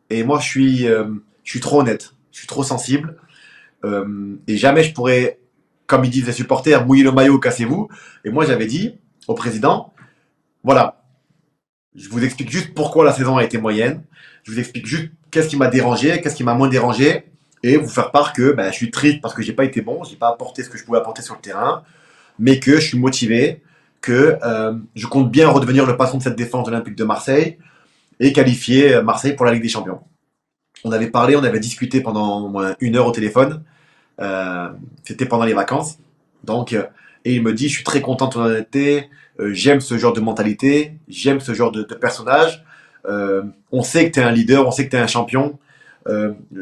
Et moi, je suis trop honnête, je suis trop sensible. Et jamais je pourrais, comme ils disent les supporters, mouiller le maillot, cassez-vous. Et moi, j'avais dit au président, voilà, je vous explique juste pourquoi la saison a été moyenne. Je vous explique juste qu'est-ce qui m'a dérangé, qu'est-ce qui m'a moins dérangé. Et vous faire part que je suis triste parce que j'ai pas été bon, j'ai pas apporté ce que je pouvais apporter sur le terrain, mais que je suis motivé, que je compte bien redevenir le patron de cette défense de l'Olympique de Marseille et qualifier Marseille pour la Ligue des Champions. On avait parlé, on avait discuté pendant au moins 1 heure au téléphone. C'était pendant les vacances. Donc, et il me dit, je suis très content de ton honnêteté, j'aime ce genre de mentalité, j'aime ce genre de personnage. On sait que tu es un leader, on sait que tu es un champion.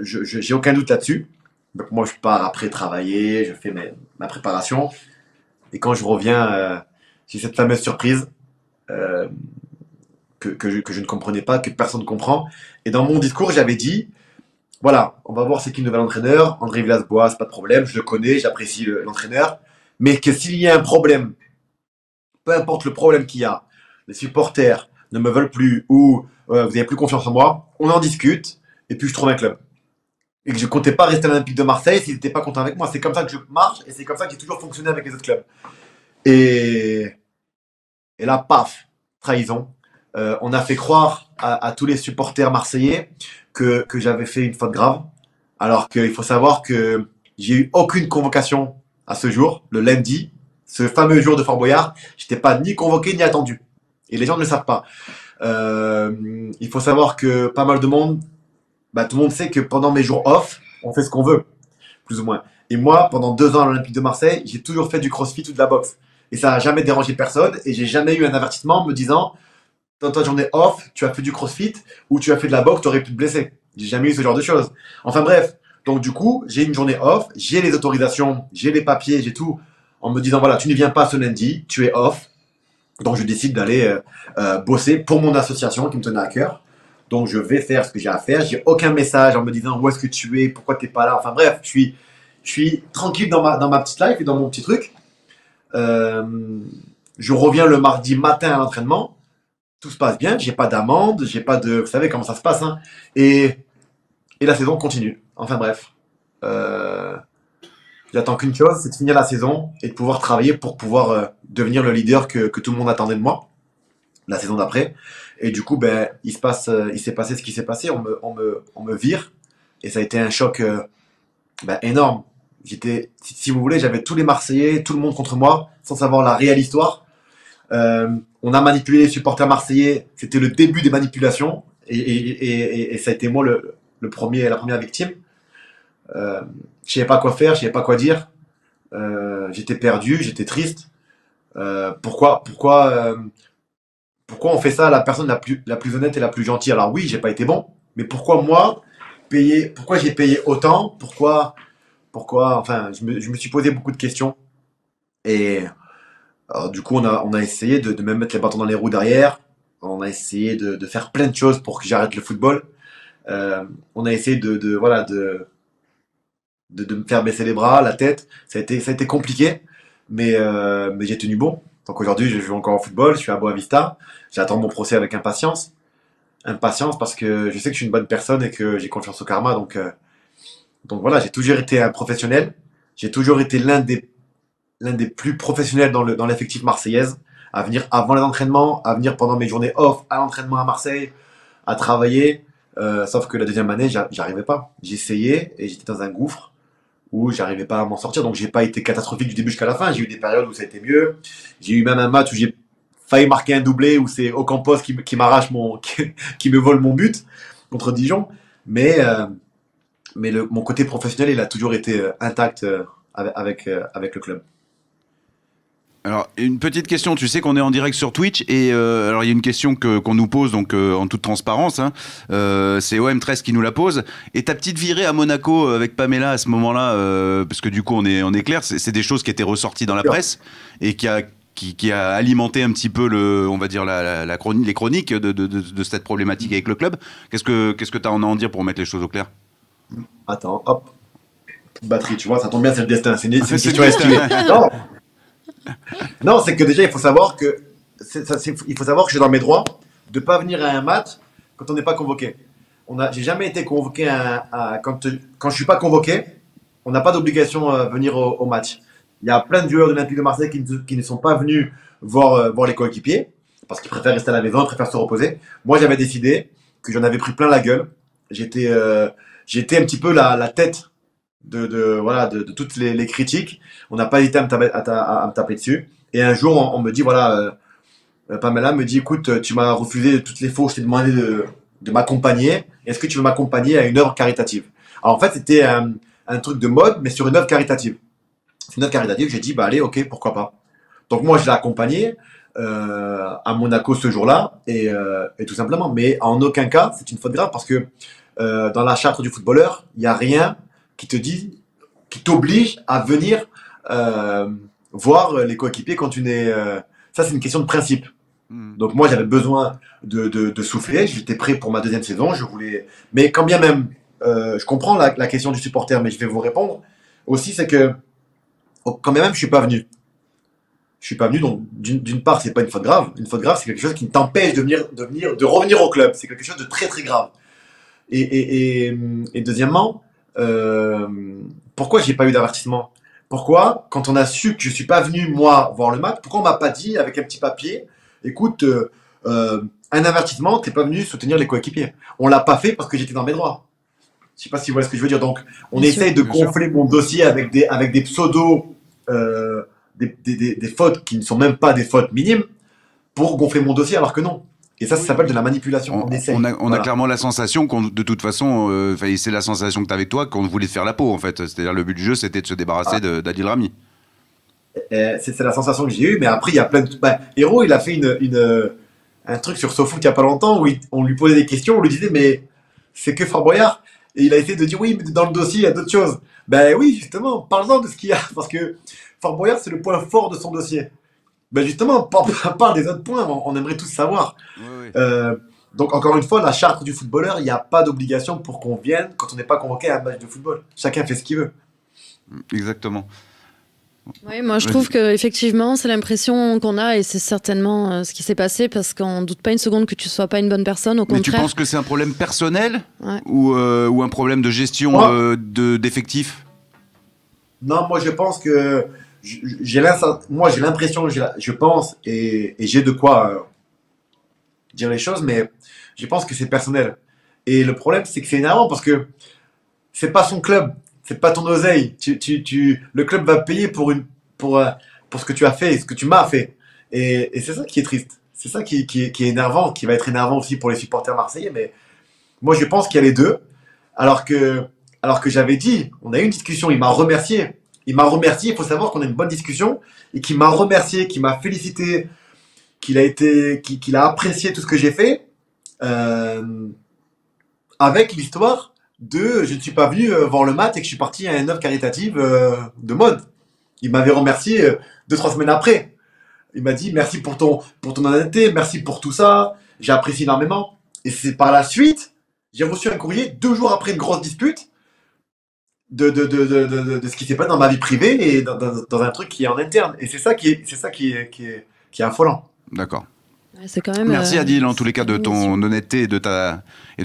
J'ai aucun doute là-dessus. Donc moi, je pars après travailler, je fais ma préparation. Et quand je reviens, j'ai cette fameuse surprise euh, que je ne comprenais pas, que personne ne comprend. Et dans mon discours, j'avais dit, voilà, on va voir c'est qui le nouvel entraîneur. André Villas-Boas, pas de problème, je le connais, j'apprécie l'entraîneur. Mais que s'il y a un problème, peu importe le problème qu'il y a, les supporters ne me veulent plus ou vous n'avez plus confiance en moi, on en discute et puis je trouve un club. Et que je comptais pas rester à l'Olympique de Marseille s'ils n'étaient pas contents avec moi. C'est comme ça que je marche et c'est comme ça que j'ai toujours fonctionné avec les autres clubs. Et, et là, paf, trahison. On a fait croire à tous les supporters marseillais que j'avais fait une faute grave. Alors qu'il faut savoir que j'ai eu aucune convocation à ce jour, le lundi, ce fameux jour de Fort Boyard. J'étais pas ni convoqué ni attendu. Et les gens ne le savent pas. Il faut savoir que pas mal de monde, tout le monde sait que pendant mes jours off, on fait ce qu'on veut, plus ou moins. Et moi, pendant 2 ans à l'Olympique de Marseille, j'ai toujours fait du crossfit ou de la boxe. Et ça n'a jamais dérangé personne. Et j'ai jamais eu un avertissement me disant, dans ta journée off, tu as fait du crossfit ou tu as fait de la boxe, tu aurais pu te blesser. J'ai jamais eu ce genre de choses. Enfin bref, donc du coup, j'ai une journée off, j'ai les autorisations, j'ai les papiers, j'ai tout, en me disant, voilà, tu ne viens pas ce lundi, tu es off. Donc je décide d'aller bosser pour mon association qui me tenait à cœur. Donc je vais faire ce que j'ai à faire. J'ai aucun message en me disant où est-ce que tu es, pourquoi tu n'es pas là. Enfin bref, je suis tranquille dans ma petite life et dans mon petit truc. Je reviens le mardi matin à l'entraînement. Tout se passe bien. J'ai pas d'amende, j'ai pas de... Vous savez comment ça se passe. Hein. Et la saison continue. Enfin bref. J'attends qu'une chose, c'est de finir la saison et de pouvoir travailler pour pouvoir devenir le leader que tout le monde attendait de moi la saison d'après. Et du coup, il s'est passé ce qui s'est passé. On me vire et ça a été un choc énorme. Si vous voulez, j'avais tous les Marseillais, tout le monde contre moi, sans savoir la réelle histoire. On a manipulé les supporters marseillais. C'était le début des manipulations et ça a été moi la première victime. Je savais pas quoi faire, je savais pas quoi dire. J'étais perdu, j'étais triste. Pourquoi on fait ça à la personne la plus honnête et la plus gentille? Alors oui, j'ai pas été bon, mais pourquoi moi pourquoi j'ai payé autant? Pourquoi enfin, je me suis posé beaucoup de questions. Et alors, du coup, on a essayé de même mettre les bâtons dans les roues derrière. On a essayé de faire plein de choses pour que j'arrête le football. On a essayé de me faire baisser les bras, la tête. Ça a été compliqué, mais j'ai tenu bon. Donc aujourd'hui, je joue encore au football, je suis à Boavista. J'attends mon procès avec impatience. Impatience parce que je sais que je suis une bonne personne et que j'ai confiance au karma. Donc voilà, j'ai toujours été un professionnel. J'ai toujours été l'un des plus professionnels dans l'effectif marseillaise. À venir avant les entraînements, à venir pendant mes journées off, à l'entraînement à Marseille, à travailler. Sauf que la deuxième année, j'arrivais pas. J'essayais et j'étais dans un gouffre où j'arrivais pas à m'en sortir. Donc j'ai pas été catastrophique du début jusqu'à la fin. J'ai eu des périodes où ça a été mieux. J'ai eu même un match où j'ai failli marquer un doublé où c'est Ocampos qui m'arrache qui me vole mon but contre Dijon. Mais mon côté professionnel, il a toujours été intact avec le club. Alors, une petite question, tu sais qu'on est en direct sur Twitch et alors il y a une question qu'on nous pose donc en toute transparence, hein. C'est OM13 qui nous la pose. Et ta petite virée à Monaco avec Pamela à ce moment-là, parce que du coup on est clair, c'est des choses qui étaient ressorties dans la presse et qui a alimenté un petit peu on va dire les chroniques de cette problématique avec le club. Qu'est-ce que tu as à en dire pour mettre les choses au clair? Attends, hop, batterie, tu vois, ça tombe bien, c'est le destin, c'est une question le destin. Non, c'est que déjà, il faut savoir que je suis dans mes droits de ne pas venir à un match quand on n'est pas convoqué. J'ai jamais été convoqué quand je ne suis pas convoqué, on n'a pas d'obligation à venir au match. Il y a plein de joueurs de l'Olympique de Marseille qui ne sont pas venus voir les coéquipiers parce qu'ils préfèrent rester à la maison, ils préfèrent se reposer. Moi, j'avais décidé que j'en avais pris plein la gueule. J'étais un petit peu la tête de toutes les critiques. On n'a pas hésité à me taper dessus. Et un jour, on me dit, Pamela me dit, écoute, tu m'as refusé toutes les fois où je t'ai demandé de m'accompagner. Est-ce que tu veux m'accompagner à une œuvre caritative? Alors en fait, c'était un truc de mode, mais sur une œuvre caritative. C'est une œuvre caritative, j'ai dit, bah allez, ok, pourquoi pas. Donc moi, je l'ai accompagné à Monaco ce jour-là, et tout simplement. Mais en aucun cas, c'est une faute grave, parce que dans la charte du footballeur, il n'y a rien qui t'oblige à venir voir les coéquipiers quand tu n'es... Ça, c'est une question de principe. Donc moi, j'avais besoin de souffler. J'étais prêt pour ma deuxième saison. Mais quand bien même, je comprends la question du supporter, mais je vais vous répondre. Aussi, c'est que quand bien même, je suis pas venu. Je suis pas venu, donc d'une part, c'est pas une faute grave. Une faute grave, c'est quelque chose qui t'empêche de revenir au club. C'est quelque chose de très très grave. Et deuxièmement, pourquoi j'ai pas eu d'avertissement? Pourquoi, quand on a su que je suis pas venu moi voir le match, pourquoi on m'a pas dit avec un petit papier, écoute, un avertissement, t'es pas venu soutenir les coéquipiers? On l'a pas fait parce que j'étais dans mes droits. Je sais pas si vous voyez ce que je veux dire. Donc, on essaye de gonfler mon dossier avec des pseudos, des fautes qui ne sont même pas des fautes minimes pour gonfler mon dossier, alors que non. Et ça s'appelle de la manipulation. On a clairement la sensation de toute façon, c'est la sensation que tu avais toi, qu'on voulait te faire la peau en fait. C'est-à-dire le but du jeu, c'était de se débarrasser d'Adil Rami. C'est la sensation que j'ai eue, mais après il y a plein de... Hero, il a fait un truc sur SoFoot il y a pas longtemps où on lui posait des questions, on lui disait mais c'est que Fort Boyard, et il a essayé de dire oui, mais dans le dossier il y a d'autres choses. Ben oui, justement, parle-en de ce qu'il y a, parce que Fort Boyard c'est le point fort de son dossier. Ben justement, parle des autres points, on aimerait tous savoir. Oui. Donc encore une fois, la charte du footballeur, il n'y a pas d'obligation pour qu'on vienne quand on n'est pas convoqué à un match de football. Chacun fait ce qu'il veut. Exactement. Oui, moi je trouve qu'effectivement c'est l'impression qu'on a, et c'est certainement ce qui s'est passé, parce qu'on ne doute pas une seconde que tu ne sois pas une bonne personne, au contraire. Mais tu penses que c'est un problème personnel ou un problème de gestion d'effectifs? Non, moi je pense que j'ai l'impression, je pense, et j'ai de quoi dire les choses, mais je pense que c'est personnel. Et le problème, c'est que c'est énervant parce que c'est pas son club, c'est pas ton oseille. Le club va payer pour ce que tu as fait et ce que tu m'as fait. Et c'est ça qui est triste. C'est ça qui est énervant, qui va être énervant aussi pour les supporters marseillais. Mais moi, je pense qu'il y a les deux. Alors que j'avais dit, on a eu une discussion, il m'a remercié. Il faut savoir qu'on a une bonne discussion, et qu'il m'a remercié, qu'il m'a félicité, qu'il a apprécié tout ce que j'ai fait, avec l'histoire de je ne suis pas venu voir le match et que je suis parti à une œuvre caritative de mode. Il m'avait remercié 2-3 semaines après. Il m'a dit merci pour ton honnêteté, merci pour tout ça, j'ai apprécié énormément. Et c'est par la suite, j'ai reçu un courrier 2 jours après une grosse dispute de ce qui s'est passé dans ma vie privée et dans un truc qui est en interne. Et c'est ça qui est affolant. D'accord. C'est quand même, merci Adil en tous les cas de ton honnêteté et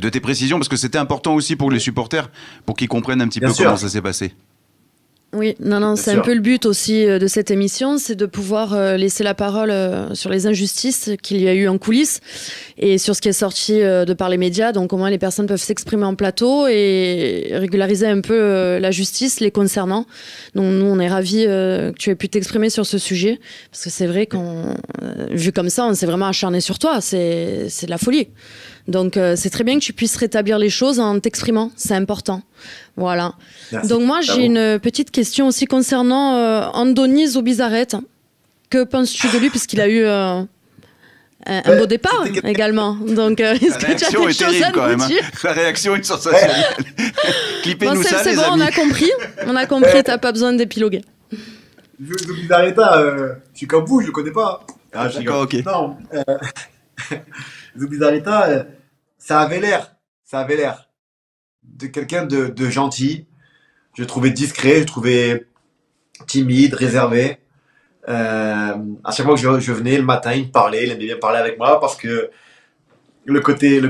de tes précisions, parce que c'était important aussi pour les supporters, pour qu'ils comprennent un petit peu comment ça s'est passé. Oui, non, c'est un peu le but aussi de cette émission, c'est de pouvoir laisser la parole sur les injustices qu'il y a eu en coulisses et sur ce qui est sorti de par les médias. Donc au moins les personnes peuvent s'exprimer en plateau et régulariser un peu la justice les concernant. Donc nous, on est ravis que tu aies pu t'exprimer sur ce sujet, parce que c'est vrai vu comme ça, on s'est vraiment acharné sur toi. C'est de la folie. Donc c'est très bien que tu puisses rétablir les choses en t'exprimant, c'est important. Voilà. Merci. Donc moi j'ai une petite question aussi concernant Andoni Zubizarreta. Que penses-tu de lui, puisqu'il a eu un beau départ également. Donc, est-ce que tu as des choses à nous dire? La réaction est sensationnelle. Clippez-nous ça, les amis. On a compris, t'as pas besoin d'épiloguer. Zubizarreta, je suis comme vous, je le connais pas. D'accord, ok. Non, Zubizarreta, ça avait l'air de quelqu'un de gentil. Je le trouvais discret, je le trouvais timide, réservé. À chaque fois que je venais le matin, il me parlait, il aimait bien parler avec moi parce que le côté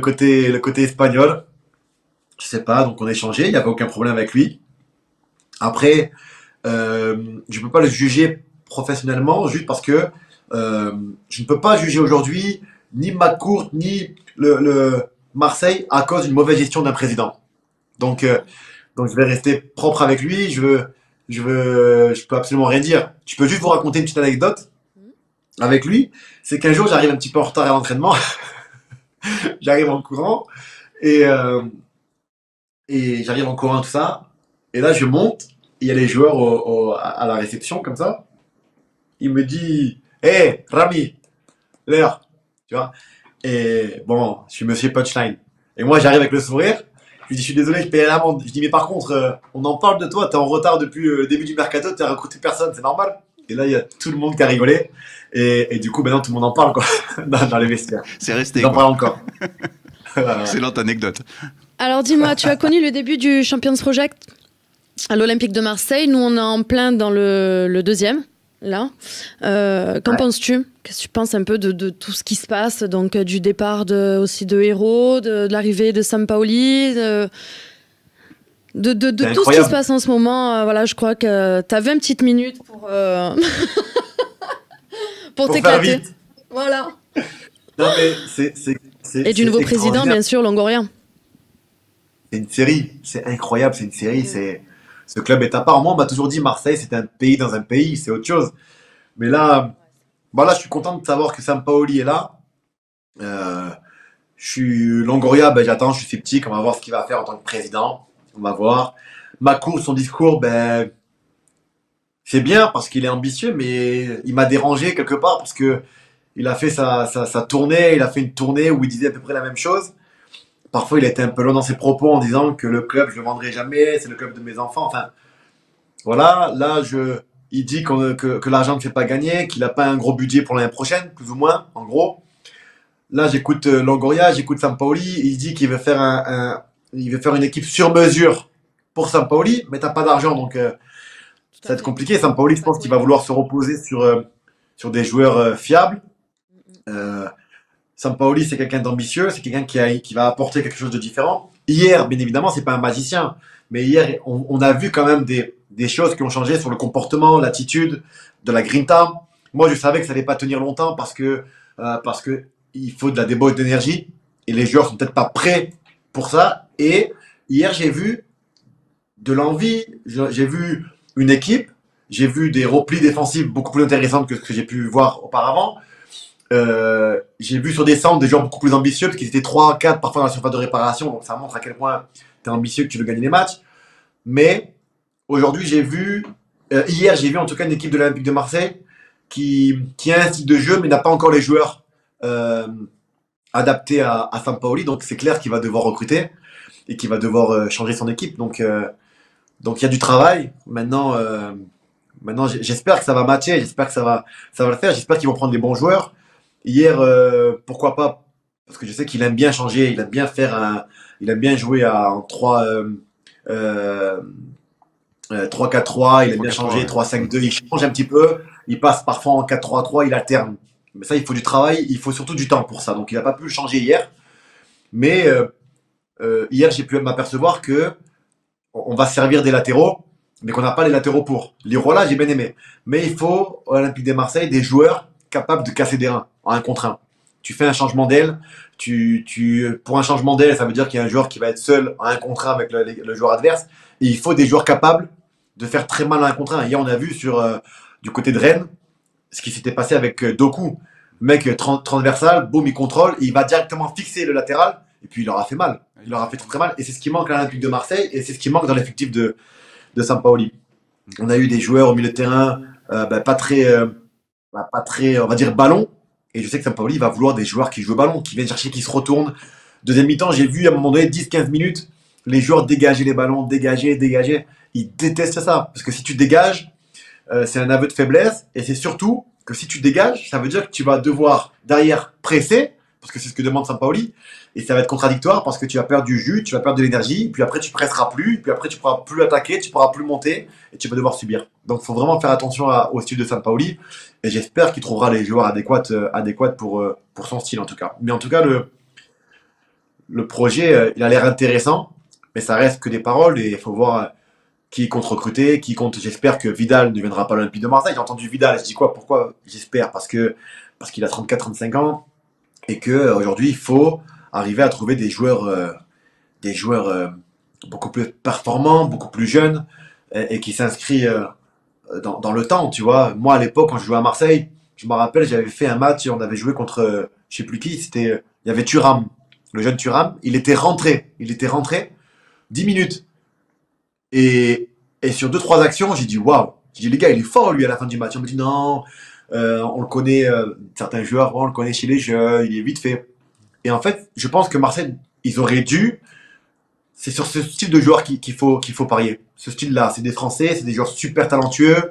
espagnol, je sais pas, donc on échangeait, il n'y avait aucun problème avec lui. Après, je peux pas le juger professionnellement juste parce que je ne peux pas juger aujourd'hui ni McCourt ni le Marseille à cause d'une mauvaise gestion d'un président. Donc je vais rester propre avec lui. Je peux absolument rien dire. Je peux juste vous raconter une petite anecdote avec lui. C'est qu'un jour, j'arrive un petit peu en retard à l'entraînement. J'arrive en courant et j'arrive en courant tout ça. Et là, je monte. Il y a les joueurs à la réception comme ça. Il me dit, hey, Rami, l'heure, tu vois. Et bon, je suis Monsieur Punchline. Et moi, j'arrive avec le sourire. Je lui dis, je suis désolé, je paye l'amende. Je dis, mais par contre, on en parle de toi, t'es en retard depuis le début du mercato, t'as recruté personne, c'est normal. Et là, il y a tout le monde qui a rigolé. Et du coup, maintenant, tout le monde en parle, quoi, dans les vestiaires. C'est resté. J'en parle encore. Excellente anecdote. Alors, dis-moi, tu as connu le début du Champions Project à l'Olympique de Marseille. Nous, on est en plein dans le deuxième, là. Qu'en penses-tu? Qu'est-ce que tu penses un peu de tout ce qui se passe, donc du départ aussi de Hérault, de l'arrivée de Sampaoli, de tout ce qui se passe en ce moment? Voilà, je crois que tu as 20 petites minutes pour t'éclater. Voilà. Non, mais et du nouveau président, bien sûr, Longoria. C'est une série, c'est incroyable, c'est une série. Ce club est à part. Moi, on m'a toujours dit Marseille, c'est un pays dans un pays, c'est autre chose. Mais là, je suis content de savoir que Sampaoli est là. Je suis Longoria, j'attends, je suis sceptique. On va voir ce qu'il va faire en tant que président. On va voir. McCourt, son discours, c'est bien parce qu'il est ambitieux, mais il m'a dérangé quelque part parce que il a fait sa tournée. Il a fait une tournée où il disait à peu près la même chose. Parfois, il a été un peu long dans ses propos en disant que le club, je le vendrai jamais, c'est le club de mes enfants. Enfin, voilà. Là, il dit que l'argent ne fait pas gagner, qu'il n'a pas un gros budget pour l'année prochaine, plus ou moins, en gros. Là, j'écoute Longoria, j'écoute Sampaoli. Il dit qu'il veut faire il veut faire une équipe sur mesure pour Sampaoli, mais t'as pas d'argent, donc ça va être compliqué. Sampaoli, je pense qu'il va vouloir se reposer sur des joueurs fiables. Sampaoli, c'est quelqu'un d'ambitieux, c'est quelqu'un qui va apporter quelque chose de différent. Hier, bien évidemment, c'est pas un magicien, mais hier, on a vu quand même des choses qui ont changé sur le comportement, l'attitude, de la grinta. Moi, je savais que ça allait pas tenir longtemps parce que il faut de la débauche d'énergie et les joueurs sont peut-être pas prêts pour ça. Et hier, j'ai vu de l'envie, j'ai vu une équipe, j'ai vu des replis défensifs beaucoup plus intéressants que ce que j'ai pu voir auparavant. J'ai vu sur des centres des joueurs beaucoup plus ambitieux parce qu'ils étaient 3, 4 parfois dans la surface de réparation, donc ça montre à quel point tu es ambitieux, que tu veux gagner les matchs. Mais aujourd'hui, hier j'ai vu en tout cas une équipe de l'Olympique de Marseille qui a un style de jeu mais n'a pas encore les joueurs adaptés à Sampaoli, donc c'est clair qu'il va devoir recruter et qu'il va devoir changer son équipe. Donc il y a du travail. Maintenant j'espère que ça va matcher, j'espère que ça va le faire, j'espère qu'ils vont prendre des bons joueurs. Hier, pourquoi pas, parce que je sais qu'il aime bien changer, il aime bien jouer en 3-4-3, il aime bien changer 3-5-2, il change un petit peu, il passe parfois en 4-3-3, il alterne. Mais ça, il faut du travail, il faut surtout du temps pour ça. Donc il n'a pas pu le changer hier. Mais hier, j'ai pu m'apercevoir que on va servir des latéraux, mais qu'on n'a pas les latéraux pour. Lirola, j'ai bien aimé. Mais il faut, à l'Olympique de Marseille, des joueurs capables de casser des reins en 1 contre 1. Tu fais un changement d'aile, pour un changement d'aile, ça veut dire qu'il y a un joueur qui va être seul en 1 contre 1 avec le joueur adverse. Et il faut des joueurs capables de faire très mal en 1 contre 1. Hier, on a vu du côté de Rennes ce qui s'était passé avec Doku. Le mec transversal, boum, il contrôle, et il va directement fixer le latéral, et puis il leur a fait mal. Il leur a fait très, très mal. Et c'est ce qui manque à l'Olympique de Marseille, et c'est ce qui manque dans l'effectif de Sampaoli. On a eu des joueurs au milieu de terrain pas très pas très, on va dire, ballon. Et je sais que Sampaoli va vouloir des joueurs qui jouent au ballon, qui viennent chercher, qui se retournent. Deuxième mi-temps, j'ai vu à un moment donné, 10-15 minutes, les joueurs dégager les ballons, dégager. Ils détestent ça. Parce que si tu dégages, c'est un aveu de faiblesse. Et c'est surtout que si tu dégages, ça veut dire que tu vas devoir derrière presser, parce que c'est ce que demande Sampaoli. Et ça va être contradictoire parce que tu vas perdre du jus, tu vas perdre de l'énergie, puis après tu presseras plus, puis après tu pourras plus attaquer, tu pourras plus monter, et tu vas devoir subir. Donc il faut vraiment faire attention au style de Sampaoli. Et j'espère qu'il trouvera les joueurs adéquats pour son style en tout cas. Mais en tout cas, le projet, il a l'air intéressant, mais ça reste que des paroles et il faut voir qui compte recruter, qui compte. J'espère que Vidal ne viendra pas à l'Olympique de Marseille. J'ai entendu Vidal, je dis quoi? Pourquoi? J'espère parce qu'il a 34-35 ans et que aujourd'hui il faut arriver à trouver des joueurs beaucoup plus performants, beaucoup plus jeunes et qui s'inscrivent dans le temps. Tu vois, moi à l'époque quand je jouais à Marseille, je me rappelle, j'avais fait un match, on avait joué contre je sais plus qui, il y avait Thuram, le jeune Thuram, il était rentré 10 minutes. Et sur 2-3 actions, j'ai dit waouh. J'ai dit les gars, il est fort lui à la fin du match. On me dit non, on le connaît, certains joueurs, on le connaît chez les jeunes, il est vite fait. Et en fait, je pense que Marseille, ils auraient dû. C'est sur ce style de joueur qu'il faut parier. Ce style-là, c'est des Français, c'est des joueurs super talentueux.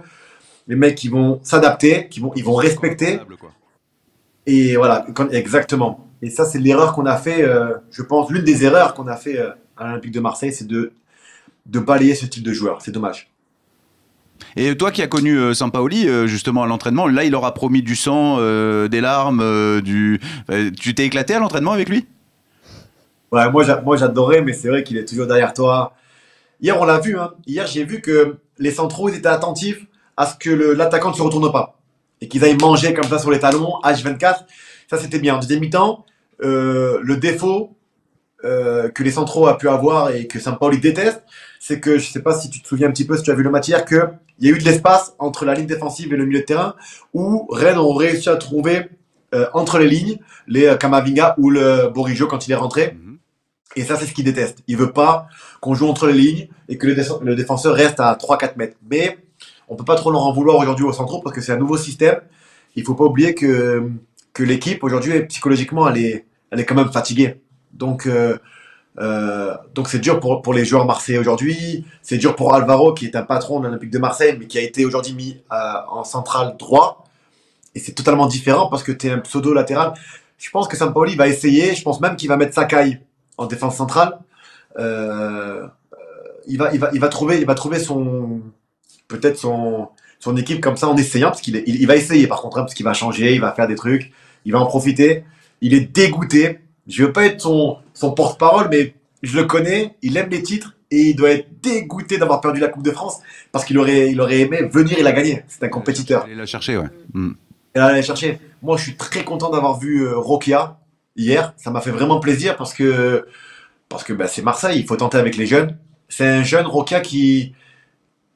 Les mecs qui vont s'adapter, ils vont respecter. Et voilà, exactement. Et ça, c'est l'erreur qu'on a fait. Je pense l'une des erreurs qu'on a fait à l'Olympique de Marseille, c'est de balayer ce type de joueur. C'est dommage. Et toi qui as connu Sampaoli justement à l'entraînement, là il aura promis du sang, des larmes, tu t'es éclaté à l'entraînement avec lui? Ouais, moi j'adorais, mais c'est vrai qu'il est toujours derrière toi. Hier on l'a vu, hein. Hier j'ai vu que les centraux ils étaient attentifs à ce que l'attaquant ne se retourne pas et qu'ils aillent manger comme ça sur les talons, H24. Ça c'était bien. En deuxième mi-temps, le défaut que les centraux a pu avoir et que Sampaoli déteste, c'est que, je sais pas si tu te souviens un petit peu, si tu as vu le match hier, qu'il y a eu de l'espace entre la ligne défensive et le milieu de terrain, où Rennes ont réussi à trouver entre les lignes les Kamavinga ou le Bourigeaud quand il est rentré. Et ça, c'est ce qu'il déteste. Il veut pas qu'on joue entre les lignes et que le défenseur reste à 3-4 mètres. Mais on peut pas trop leur en vouloir aujourd'hui aux centraux parce que c'est un nouveau système. Il faut pas oublier que l'équipe aujourd'hui, psychologiquement, elle est quand même fatiguée. Donc c'est dur pour les joueurs marseillais aujourd'hui. C'est dur pour Alvaro qui est un patron de l'Olympique de Marseille mais qui a été aujourd'hui mis en central droit. Et c'est totalement différent parce que tu es un pseudo latéral. Je pense que Sampaoli va essayer. Je pense même qu'il va mettre Sakai en défense centrale. Il va trouver peut-être son équipe comme ça en essayant parce qu'il va essayer par contre, hein, parce qu'il va changer, il va faire des trucs, il va en profiter. Il est dégoûté. Je veux pas être son porte-parole, mais je le connais, il aime les titres et il doit être dégoûté d'avoir perdu la Coupe de France parce qu'il aurait aimé venir et la gagner. C'est un compétiteur. Il l'a cherché, ouais. Il allait chercher. Moi, je suis très content d'avoir vu Rokia hier. Ça m'a fait vraiment plaisir parce que c'est Marseille. Il faut tenter avec les jeunes. C'est un jeune Rokia qui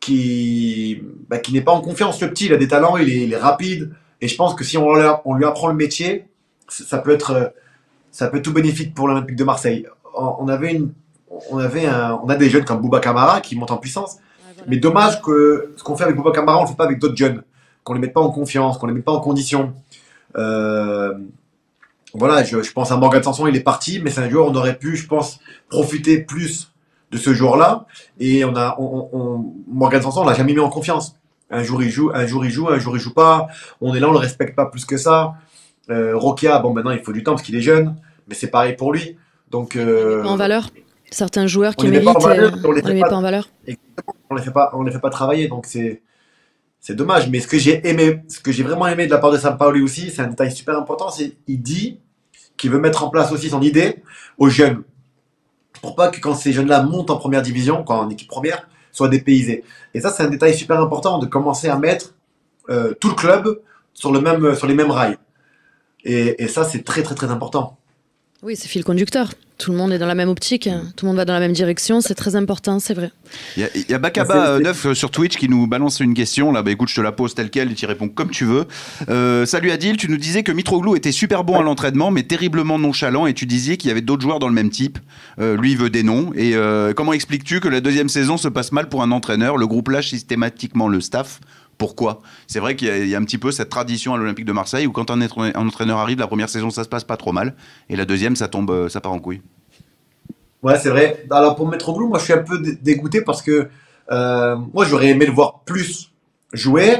n'est pas en confiance. Le petit, il a des talents, il est rapide. Et je pense que si on lui apprend le métier, ça peut être tout bénéfique pour l'Olympique de Marseille. On a des jeunes comme Bouba Camara qui montent en puissance. Ouais, voilà. Mais dommage que ce qu'on fait avec Bouba Camara, on le fait pas avec d'autres jeunes. Qu'on les mette pas en confiance, qu'on les mette pas en condition. Voilà, je pense à Morgan Sanson, il est parti, mais c'est un joueur, on aurait pu, je pense, profiter plus de ce joueur-là. Et Morgan Sanson, on l'a jamais mis en confiance. Un jour il joue pas. On est là, on le respecte pas plus que ça. Rokia, bon maintenant il faut du temps parce qu'il est jeune, mais c'est pareil pour lui. Donc on les met pas en valeur. Certains joueurs qui méritent, on les met pas en valeur. On les fait pas travailler, donc c'est dommage. Mais ce que j'ai vraiment aimé de la part de Sampaoli aussi, c'est un détail super important, c'est il dit qu'il veut mettre en place aussi son idée aux jeunes, pour pas que quand ces jeunes-là montent en première division, quand en équipe première, soient dépaysés. Et ça c'est un détail super important de commencer à mettre tout le club sur les mêmes rails. Et ça, c'est très, très, très important. Oui, c'est fil conducteur. Tout le monde est dans la même optique, tout le monde va dans la même direction, c'est très important, c'est vrai. Il y a Bakaba 9 sur Twitch qui nous balance une question. Là, écoute, je te la pose telle quelle et tu y réponds comme tu veux. Salut Adil, tu nous disais que Mitroglou était super bon à l'entraînement, mais terriblement nonchalant, et tu disais qu'il y avait d'autres joueurs dans le même type. Lui, il veut des noms. Et comment expliques-tu que la deuxième saison se passe mal pour un entraîneur? Le groupe lâche systématiquement le staff. Pourquoi? C'est vrai qu'il y a un petit peu cette tradition à l'Olympique de Marseille où quand un entraîneur arrive, la première saison, ça se passe pas trop mal. Et la deuxième, ça part en couille. Ouais, c'est vrai. Alors pour Mitroglou, moi je suis un peu dégoûté parce que moi j'aurais aimé le voir plus jouer.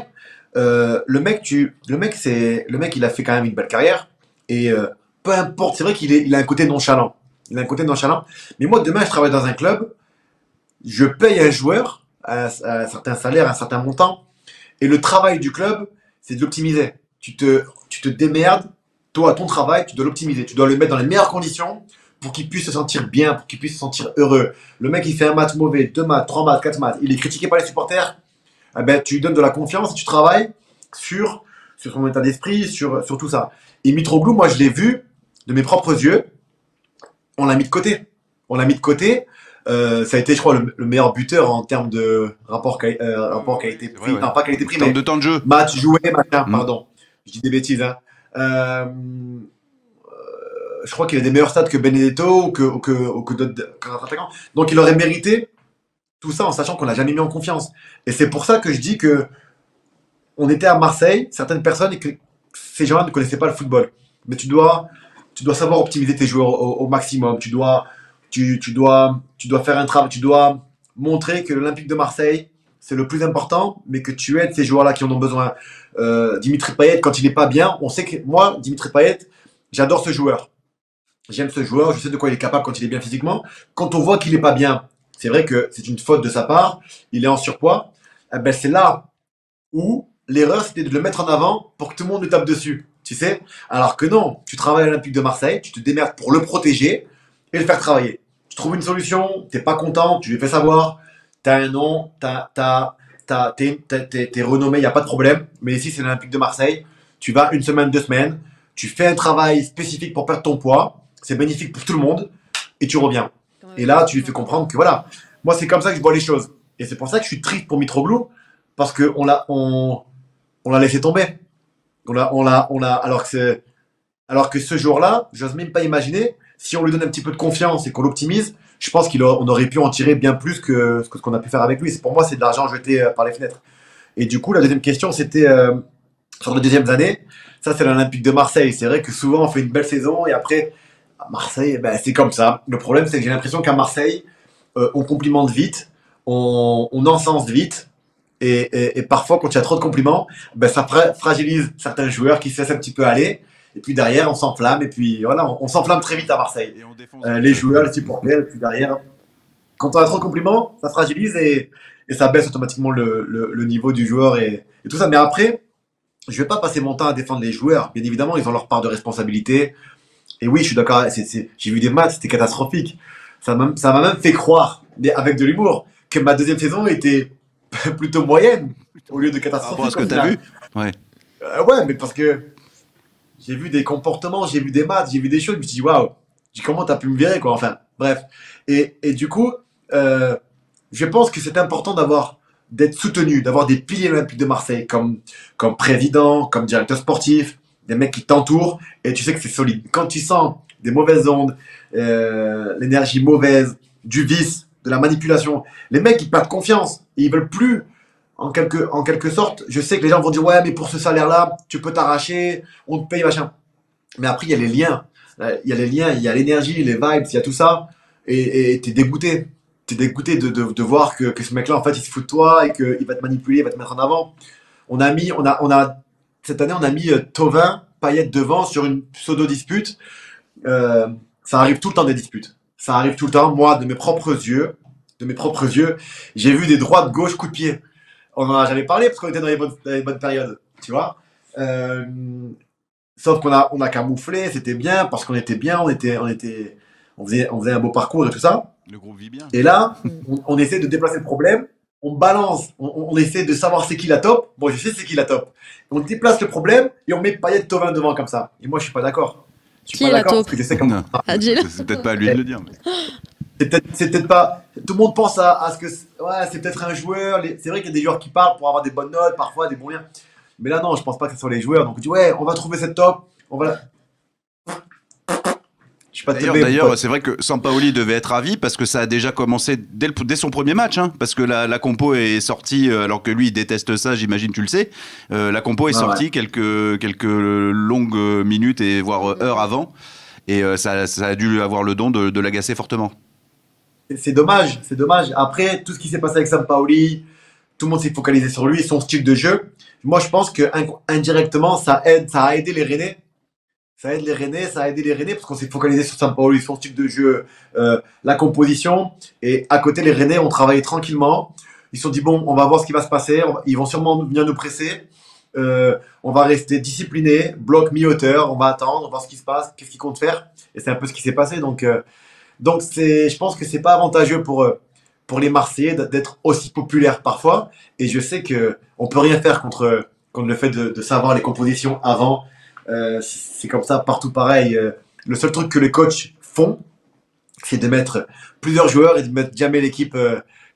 Le mec, il a fait quand même une belle carrière. Et peu importe, c'est vrai il a un côté nonchalant. Il a un côté nonchalant. Mais moi demain, je travaille dans un club, je paye un joueur un certain salaire, un certain montant. Et le travail du club, c'est de l'optimiser. Tu te démerdes, toi, ton travail, tu dois l'optimiser. Tu dois le mettre dans les meilleures conditions pour qu'il puisse se sentir bien, pour qu'il puisse se sentir heureux. Le mec, il fait un match mauvais, 2 matchs, 3 matchs, 4 matchs, il est critiqué par les supporters, eh ben, tu lui donnes de la confiance et tu travailles sur son état d'esprit, sur tout ça. Et Mitroglou, moi, je l'ai vu de mes propres yeux, on l'a mis de côté. On l'a mis de côté. Ça a été, je crois, le meilleur buteur en termes de rapport qualité-prix. Ouais. Non, pas qualité-prix, mais de temps de jeu. Match joué, machin, pardon. Je dis des bêtises. Hein. Je crois qu'il a des meilleurs stats que Benedetto ou que d'autres attaquants. Donc il aurait mérité tout ça en sachant qu'on l'a jamais mis en confiance. Et c'est pour ça que je dis que on était à Marseille, certaines personnes, et que ces gens-là ne connaissaient pas le football. Mais tu dois savoir optimiser tes joueurs au maximum. Tu dois faire un travail. Tu dois montrer que l'Olympique de Marseille, c'est le plus important, mais que tu aides ces joueurs-là qui en ont besoin. Dimitri Payet, quand il n'est pas bien, on sait que moi, Dimitri Payet, j'adore ce joueur. J'aime ce joueur, je sais de quoi il est capable quand il est bien physiquement. Quand on voit qu'il n'est pas bien, c'est vrai que c'est une faute de sa part, il est en surpoids, eh ben c'est là où l'erreur, c'était de le mettre en avant pour que tout le monde le tape dessus. Tu sais? Alors que non, tu travailles à l'Olympique de Marseille, tu te démerdes pour le protéger et le faire travailler. Tu trouves une solution, t'es pas content, tu lui fais savoir, t'as un nom, t'es renommé, il n'y a pas de problème. Mais ici, c'est l'Olympique de Marseille, tu vas 1 semaine, 2 semaines, tu fais un travail spécifique pour perdre ton poids, c'est bénéfique pour tout le monde, et tu reviens. Et là, tu lui fais comprendre que voilà, moi c'est comme ça que je vois les choses. Et c'est pour ça que je suis triste pour Mitroglou, parce qu'on l'a laissé tomber. Alors que ce jour-là, j'ose même pas imaginer, si on lui donne un petit peu de confiance et qu'on l'optimise, je pense qu'on aurait pu en tirer bien plus que ce qu'on a pu faire avec lui. Pour moi, c'est de l'argent jeté par les fenêtres. Et du coup, la deuxième question, c'était sur les deuxièmes années. Ça, c'est l'Olympique de Marseille. C'est vrai que souvent, on fait une belle saison et après, à Marseille, ben, c'est comme ça. Le problème, c'est que j'ai l'impression qu'à Marseille, on complimente vite, on encense vite. Et parfois, quand il y a trop de compliments, ben, ça fragilise certains joueurs qui se laissent un petit peu aller. Et puis derrière, on s'enflamme. Et puis voilà, on s'enflamme très vite à Marseille. Les joueurs, les supporters. Et puis derrière, quand on a trop de compliments, ça fragilise et ça baisse automatiquement le niveau du joueur et tout ça. Mais après, je vais pas passer mon temps à défendre les joueurs. Bien évidemment, ils ont leur part de responsabilité. Et oui, je suis d'accord. J'ai vu des matchs, c'était catastrophique. Ça m'a même fait croire, mais avec de l'humour, que ma deuxième saison était plutôt moyenne au lieu de catastrophique. Par rapport à ce que tu as vu. Ouais. Ouais, mais parce que j'ai vu des comportements, j'ai vu des matchs, j'ai vu des choses, je me suis dit waouh, comment t'as pu me virer quoi. Enfin, bref. Et du coup, je pense que c'est important d'être soutenu, d'avoir des piliers olympiques de Marseille comme président, comme directeur sportif, des mecs qui t'entourent et tu sais que c'est solide. Quand tu sens des mauvaises ondes, l'énergie mauvaise, du vice, de la manipulation, les mecs ils perdent confiance et ils veulent plus. En quelque sorte, je sais que les gens vont dire ouais mais pour ce salaire-là, tu peux t'arracher, on te paye machin. Mais après il y a les liens, il y a l'énergie, les vibes, il y a tout ça et t'es dégoûté. T'es dégoûté de voir que ce mec-là en fait il se fout de toi et qu'il va te manipuler, il va te mettre en avant. Cette année on a mis Thauvin, Payet devant sur une pseudo dispute. Ça arrive tout le temps des disputes. Ça arrive tout le temps. Moi de mes propres yeux, j'ai vu des droites, gauche, coups de pied. On en a jamais parlé parce qu'on était dans les bonnes périodes, tu vois. Sauf qu'on a camouflé, c'était bien parce qu'on était bien, on faisait un beau parcours et tout ça. Le groupe vit bien. Et là, on essaie de déplacer le problème, on balance, on essaie de savoir c'est qui la top. Bon, je sais c'est qui la top. On déplace le problème et on met Payet Thauvin devant comme ça. Et moi, je suis pas d'accord. Je suis qui pas est d'accord la top? parce que je sais comment. C'est peut-être pas à lui de le dire. Mais... C'est peut-être pas. Tout le monde pense à ce que. Ouais, c'est peut-être un joueur. C'est vrai qu'il y a des joueurs qui parlent pour avoir des bonnes notes, parfois des bons liens. Mais là, non, je pense pas que ce soit les joueurs. Donc, on dit, ouais, on va trouver cette top. On va la... Je pas teubé. D'ailleurs, c'est vrai que Sampaoli devait être ravi parce que ça a déjà commencé dès son premier match, hein, parce que la compo est sortie, alors que lui il déteste ça, j'imagine tu le sais. La compo est sortie quelques longues minutes et voire heures avant, et ça a dû avoir le don de l'agacer fortement. C'est dommage, c'est dommage. Après, tout ce qui s'est passé avec Sampaoli, tout le monde s'est focalisé sur lui, son style de jeu. Moi, je pense que indirectement, ça a aidé les Rennais. Ça a aidé les Rennais parce qu'on s'est focalisé sur Sampaoli, son style de jeu, la composition. Et à côté, les Rennais ont travaillé tranquillement. Ils se sont dit, bon, on va voir ce qui va se passer. Ils vont sûrement venir nous presser. On va rester disciplinés, bloc mi-hauteur. On va attendre, on va voir ce qui se passe, qu'est-ce qu'ils comptent faire. Et c'est un peu ce qui s'est passé. Donc je pense que c'est pas avantageux pour les Marseillais d'être aussi populaires parfois. Et je sais qu'on peut rien faire contre le fait de savoir les compositions avant. C'est comme ça partout pareil. Le seul truc que les coachs font, c'est de mettre plusieurs joueurs et de mettre jamais l'équipe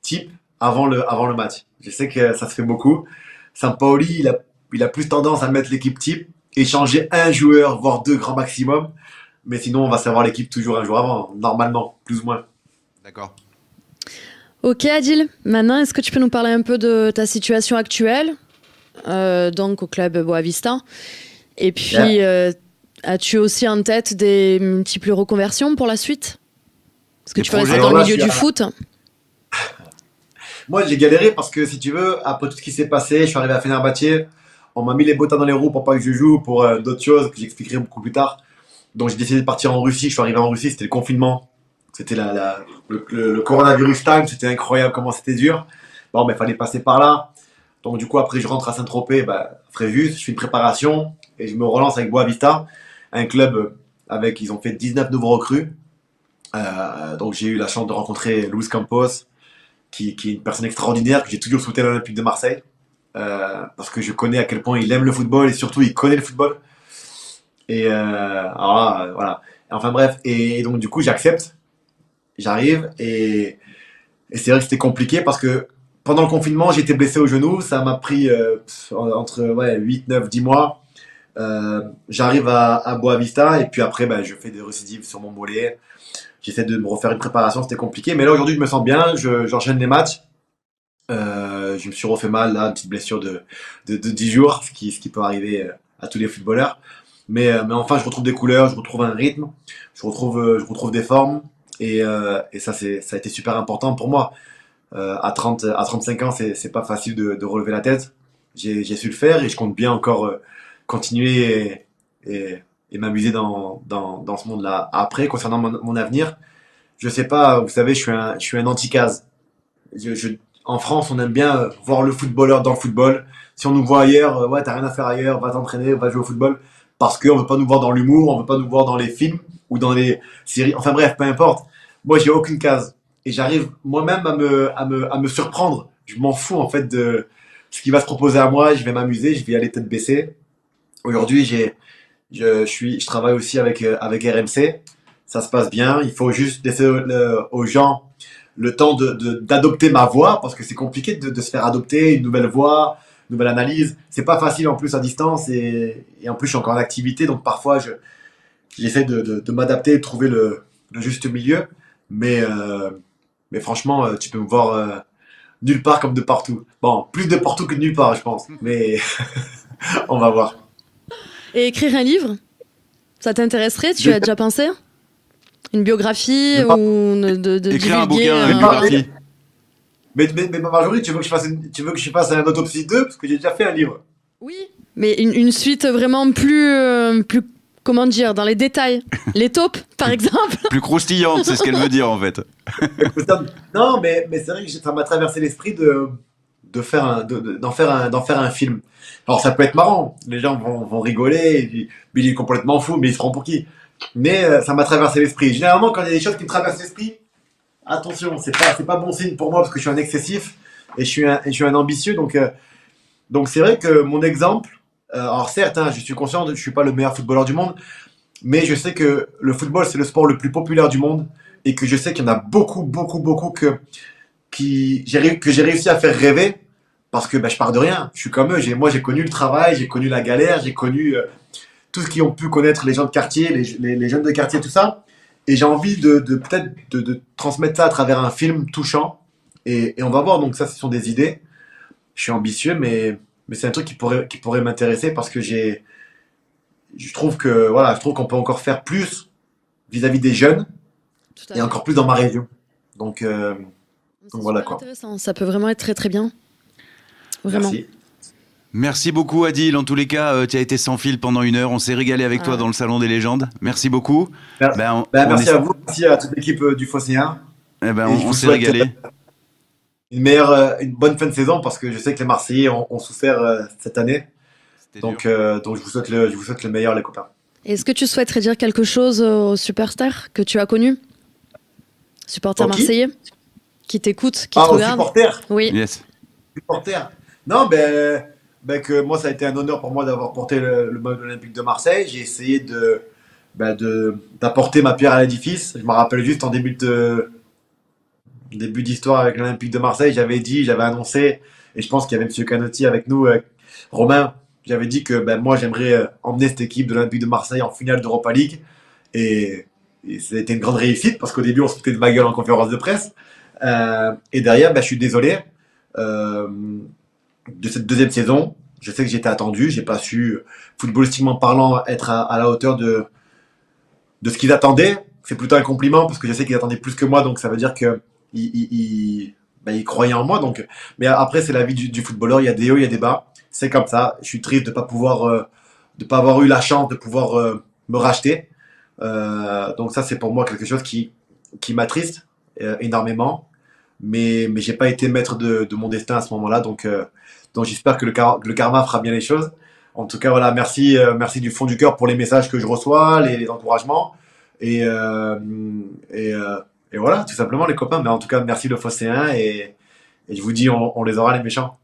type avant le match. Je sais que ça se fait beaucoup. Sampaoli, il a plus tendance à mettre l'équipe type et changer un joueur, voire deux grand maximum. Mais sinon, on va savoir l'équipe toujours un jour avant, normalement, plus ou moins. D'accord. Ok Adil, maintenant est-ce que tu peux nous parler un peu de ta situation actuelle, donc au club Boavista, et puis as-tu aussi en tête des multiples reconversions pour la suite? Est-ce que tu peux rester dans le milieu du foot? Moi j'ai galéré parce que si tu veux, après tout ce qui s'est passé, je suis arrivé à Fenerbahçe, on m'a mis les bottins dans les roues pour pas que je joue, pour d'autres choses que j'expliquerai beaucoup plus tard. Donc j'ai décidé de partir en Russie, je suis arrivé en Russie, c'était le confinement. C'était le coronavirus time, c'était incroyable comment c'était dur. Bon, mais il fallait passer par là. Donc, du coup, après, je rentre à Saint-Tropez, Fréjus, je fais une préparation et je me relance avec Boavista, un club ils ont fait 19 nouveaux recrues. Donc, j'ai eu la chance de rencontrer Luis Campos, qui est une personne extraordinaire, que j'ai toujours souhaité à l'Olympique de Marseille, parce que je connais à quel point il aime le football et surtout, il connaît le football. Et alors là, voilà. Enfin, bref. Et donc, du coup, j'accepte. J'arrive et c'est vrai que c'était compliqué parce que pendant le confinement, j'étais blessé au genou. Ça m'a pris entre 8, 9, 10 mois. J'arrive à Boavista et puis après, je fais des récidives sur mon mollet. J'essaie de me refaire une préparation, c'était compliqué. Mais là, aujourd'hui, je me sens bien. J'enchaîne les matchs. Je me suis refait mal, là, une petite blessure de 10 jours, ce qui peut arriver à tous les footballeurs. Mais enfin, je retrouve des couleurs, je retrouve un rythme, je retrouve des formes. Et ça a été super important pour moi. À 35 ans, c'est pas facile de relever la tête. J'ai su le faire et je compte bien encore continuer et m'amuser dans ce monde-là. Après, concernant mon avenir, je sais pas, vous savez, je suis un anti-case. En France, on aime bien voir le footballeur dans le football. Si on nous voit ailleurs, ouais, t'as rien à faire ailleurs, va t'entraîner, va jouer au football. Parce qu'on veut pas nous voir dans l'humour, on veut pas nous voir dans les films ou dans les séries. Enfin bref, peu importe. Moi, j'ai aucune case. Et j'arrive moi-même à me surprendre. Je m'en fous, en fait, de ce qui va se proposer à moi. Je vais m'amuser, je vais y aller tête baissée. Aujourd'hui, je travaille aussi avec RMC. Ça se passe bien. Il faut juste laisser aux gens le temps d'adopter ma voix, parce que c'est compliqué de se faire adopter une nouvelle voix, une nouvelle analyse. C'est pas facile en plus à distance. Et en plus, je suis encore en activité. Donc parfois, j'essaie de m'adapter, de trouver le juste milieu. Mais franchement, tu peux me voir nulle part comme de partout. Bon, plus de partout que de nulle part, je pense. Mais on va voir. Et écrire un livre, ça t'intéresserait? Tu as déjà pensé? Une biographie ou de écrire un bouquin, une biographie. Mais Marjorie, tu veux que je fasse un autopsie 2 parce que j'ai déjà fait un livre. Oui, mais une suite vraiment plus comment dire, dans les détails. Les taupes, par exemple. Plus croustillante, c'est ce qu'elle veut dire en fait. Non, mais c'est vrai que ça m'a traversé l'esprit d'en faire un film. Alors ça peut être marrant, les gens vont rigoler, et puis, il est complètement fou, mais ils se feront pour qui? Mais ça m'a traversé l'esprit. Généralement, quand il y a des choses qui me traversent l'esprit, attention, c'est pas bon signe pour moi parce que je suis un excessif et je suis un ambitieux. Donc c'est vrai que mon exemple. Alors certes, je suis conscient que je ne suis pas le meilleur footballeur du monde, mais je sais que le football, c'est le sport le plus populaire du monde et que je sais qu'il y en a beaucoup que j'ai réussi à faire rêver parce que je pars de rien. Je suis comme eux. Moi, j'ai connu le travail, j'ai connu la galère, j'ai connu tout ce qu'ils ont pu connaître les gens de quartier, les jeunes de quartier, tout ça. Et j'ai envie peut-être de transmettre ça à travers un film touchant. Et on va voir, donc ça, ce sont des idées. Je suis ambitieux, mais c'est un truc qui pourrait m'intéresser parce que je trouve qu'on peut encore faire plus vis-à-vis des jeunes et encore plus dans ma région. Donc voilà quoi. Intéressant. Ça peut vraiment être très très bien. Vraiment. Merci. Merci beaucoup Adil, en tous les cas tu as été sans fil pendant 1 heure, on s'est régalé avec toi dans le Salon des légendes, merci beaucoup. Merci à vous, merci à toute l'équipe du Phocéen. On s'est régalé. Une bonne fin de saison parce que je sais que les Marseillais ont souffert cette année, donc je vous souhaite le meilleur les copains. Est-ce que tu souhaiterais dire quelque chose aux superstars que tu as connus, supporters marseillais, qui t'écoutent, qui te regardent? Supporters. Oui. Yes. Supporters. Non, que moi, ça a été un honneur pour moi d'avoir porté le maillot olympique de Marseille. J'ai essayé d'apporter ma pierre à l'édifice. Je me rappelle juste en début d'histoire avec l'Olympique de Marseille, j'avais annoncé, et je pense qu'il y avait M. Canotti avec nous, Romain, j'avais dit que moi, j'aimerais emmener cette équipe de l'Olympique de Marseille en finale d'Europa League. Et ça a été une grande réussite parce qu'au début, on se foutait de ma gueule en conférence de presse. Et derrière, je suis désolé. De cette deuxième saison, je sais que j'étais attendu, j'ai pas su, footballistiquement parlant, être à la hauteur de ce qu'ils attendaient. C'est plutôt un compliment parce que je sais qu'ils attendaient plus que moi, donc ça veut dire qu'ils croyaient en moi. Donc, mais après, c'est la vie du footballeur, il y a des hauts, il y a des bas. C'est comme ça. Je suis triste de pas avoir eu la chance de pouvoir me racheter. Donc ça, c'est pour moi quelque chose qui m'attriste énormément. Mais j'ai pas été maître de mon destin à ce moment-là, donc j'espère que le karma fera bien les choses. En tout cas, voilà, merci du fond du cœur pour les messages que je reçois, les encouragements, et voilà, tout simplement les copains. Mais en tout cas, merci le Phocéen, et je vous dis, on les aura les méchants.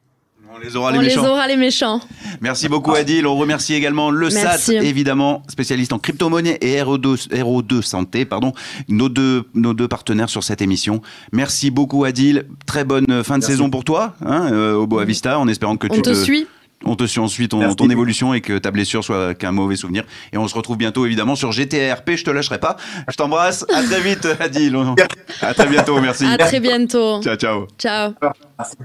On les aura les méchants. Merci beaucoup Adil. On remercie également le SAT, évidemment, spécialiste en crypto-monnaie et RO2 Santé, pardon, nos deux partenaires sur cette émission. Merci beaucoup Adil. Très bonne fin de saison pour toi, au Boavista, en espérant que on te suit ensuite ton évolution et que ta blessure soit qu'un mauvais souvenir. Et on se retrouve bientôt évidemment sur GTRP. Je te lâcherai pas. Je t'embrasse. À très vite Adil. À très bientôt. Merci. À très bientôt. Ciao. Ciao. Merci.